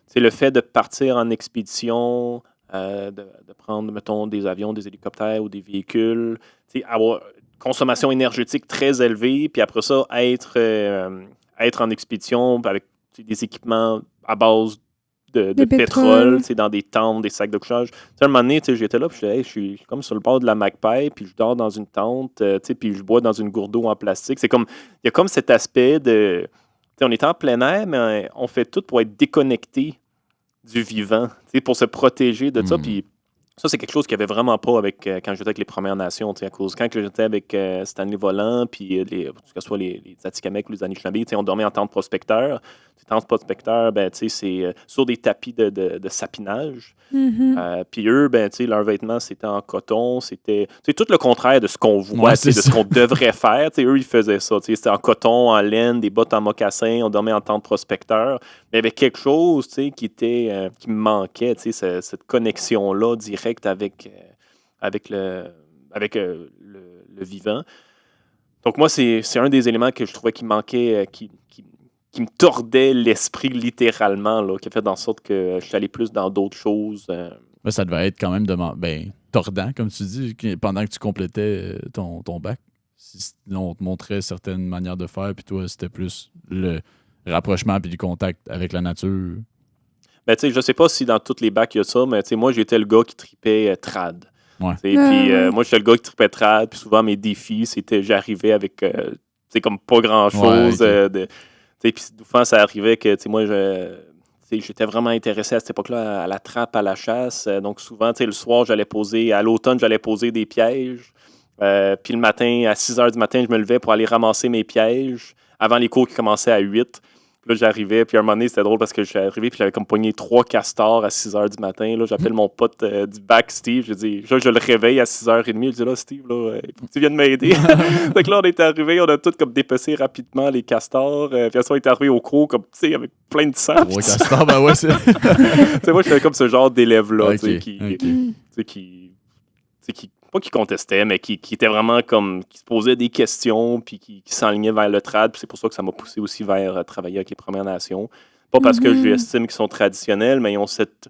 c'est le fait de partir en expédition, de prendre, mettons, des avions, des hélicoptères ou des véhicules, avoir une consommation énergétique très élevée, puis après ça, être en expédition avec des équipements à base de pétrole, dans des tentes, des sacs de couchage. À un moment donné, j'étais là, puis je suis comme sur le bord de la Magpie, puis je dors dans une tente, puis je bois dans une gourde d'eau en plastique. Il y a comme cet aspect de... on est en plein air, mais on fait tout pour être déconnecté du vivant, pour se protéger de ça. Puis ça, c'est quelque chose qu'il n'y avait vraiment pas quand j'étais avec les Premières Nations. Quand j'étais avec Stanley Volant, puis que ce soit les Atikamekw ou les Anishinaabe, on dormait en tente prospecteur. Tente prospecteur, c'est sur des tapis de sapinage. Puis eux, leurs vêtements, c'était en coton. C'était tout le contraire de ce qu'on voit, de ce qu'on devrait faire. Eux, ils faisaient ça. C'était en coton, en laine, des bottes en mocassin. On dormait en tente prospecteur. Mais il y avait quelque chose qui me manquait, cette connexion-là directe avec le vivant. Donc moi, c'est un des éléments que je trouvais qui manquait, qui me tordait l'esprit littéralement, là, qui a fait en sorte que je suis allé plus dans d'autres choses. Mais ça devait être quand même tordant, comme tu dis, pendant que tu complétais ton bac. On te montrait certaines manières de faire, puis toi, c'était plus le rapprochement puis le contact avec la nature. Je sais pas si dans tous les bacs il y a ça, mais moi, j'étais le gars qui tripait trad. Ouais. Puis moi, j'étais le gars qui tripait trad, puis souvent, mes défis, c'était j'arrivais avec comme pas grand-chose. Puis souvent, ça arrivait que moi, j'étais vraiment intéressé à cette époque-là à la trappe, à la chasse. Donc souvent, le soir, à l'automne, j'allais poser des pièges. Puis le matin, à 6 h du matin, je me levais pour aller ramasser mes pièges avant les cours qui commençaient à 8. Là, j'arrivais, puis à un moment donné, c'était drôle parce que je suis arrivé, puis j'avais comme pogné 3 castors à 6 h du matin. Là, j'appelle mon pote du bac, Steve. Je le réveille à 6 h 30. Je dis là, Steve, là, il faut que tu viennes m'aider. Donc là, on est arrivé, on a tous comme dépecé rapidement les castors. Puis après ça, on est arrivé au cours, comme, tu sais, avec plein de sang. 3 castors, ben ouais, c'est. Moi, je faisais comme ce genre d'élève-là, qui pas qui contestait, mais qui était vraiment comme, qui se posait des questions, puis qui s'enlignait vers le trad. Puis c'est pour ça que ça m'a poussé aussi vers travailler avec les Premières Nations. Pas parce que j'estime qu'ils sont traditionnels, mais ils ont cette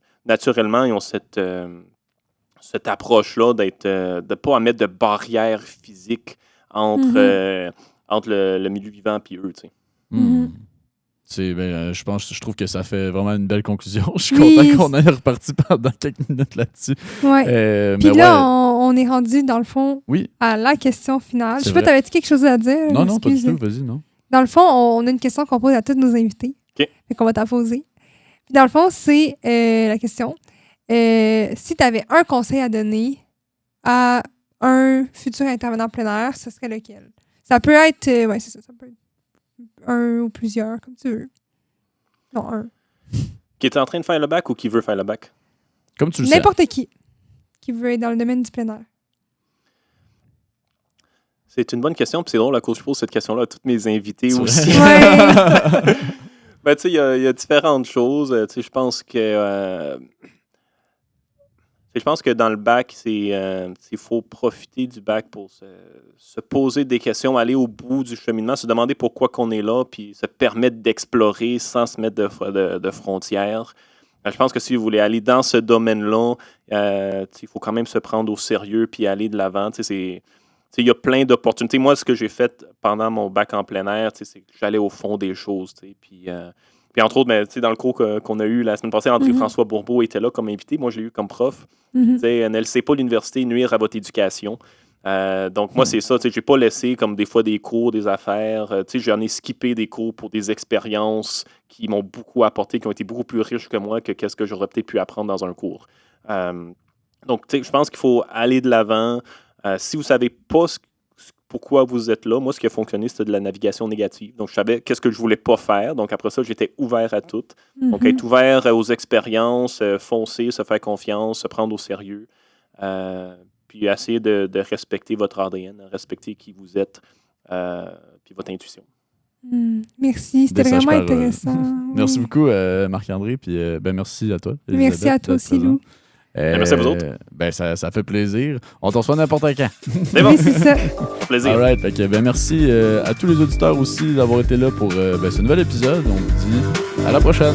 approche-là de pas mettre de barrière physique entre le milieu vivant et eux, tu sais. Je trouve que ça fait vraiment une belle conclusion. Je suis content qu'on ait reparti pendant quelques minutes là-dessus. Ouais. Puis là, on est rendu, dans le fond, à la question finale. Je sais pas, t'avais-tu quelque chose à dire? Non, pas du tout. Vas-y, non. Dans le fond, on a une question qu'on pose à tous nos invités. OK. Fait qu'on va t'en poser. Puis dans le fond, c'est la question. Si tu avais un conseil à donner à un futur intervenant plein air, ce serait lequel? Ça peut être... c'est ça. Ça peut être un ou plusieurs, comme tu veux. Non, un. Qui est en train de faire le bac ou qui veut faire le bac? Comme tu le sais. N'importe qui veut être dans le domaine du plein air. C'est une bonne question, puis c'est drôle, à cause je pose cette question-là à tous mes invités aussi. Tu sais, il y a différentes choses. Tu sais, je pense que dans le bac, il faut profiter du bac pour se poser des questions, aller au bout du cheminement, se demander pourquoi qu'on est là, puis se permettre d'explorer sans se mettre de frontières. Je pense que si vous voulez aller dans ce domaine-là, il faut quand même se prendre au sérieux puis aller de l'avant. Il y a plein d'opportunités. Moi, ce que j'ai fait pendant mon bac en plein air, c'est que j'allais au fond des choses. Puis entre autres, dans le cours qu'on a eu la semaine passée, André-François Bourbeau était là comme invité. Moi, je l'ai eu comme prof. Ne laissez pas l'université nuire à votre éducation. Donc, moi, c'est ça. J'ai pas laissé comme des fois des cours, des affaires. J'en ai skippé des cours pour des expériences qui m'ont beaucoup apporté, qui ont été beaucoup plus riches que moi que qu'est-ce que j'aurais peut-être pu apprendre dans un cours. Donc, je pense qu'il faut aller de l'avant. Si vous ne savez pas pourquoi vous êtes là, moi, ce qui a fonctionné, c'était de la navigation négative. Donc, je savais qu'est-ce que je ne voulais pas faire. Donc, après ça, j'étais ouvert à tout. Donc, être ouvert aux expériences, foncer, se faire confiance, se prendre au sérieux. Puis, essayer de respecter votre ADN, respecter qui vous êtes, puis votre intuition. Merci, c'était vraiment intéressant. Merci beaucoup, Marc-André. Puis, merci à toi. Merci à toi aussi, Lou. Merci à vous autres. Ça fait plaisir. On t'en reçoit n'importe quand. C'est bon. Oui, c'est ça. Plaisir. All right. Merci à tous les auditeurs aussi d'avoir été là pour ce nouvel épisode. On vous dit à la prochaine.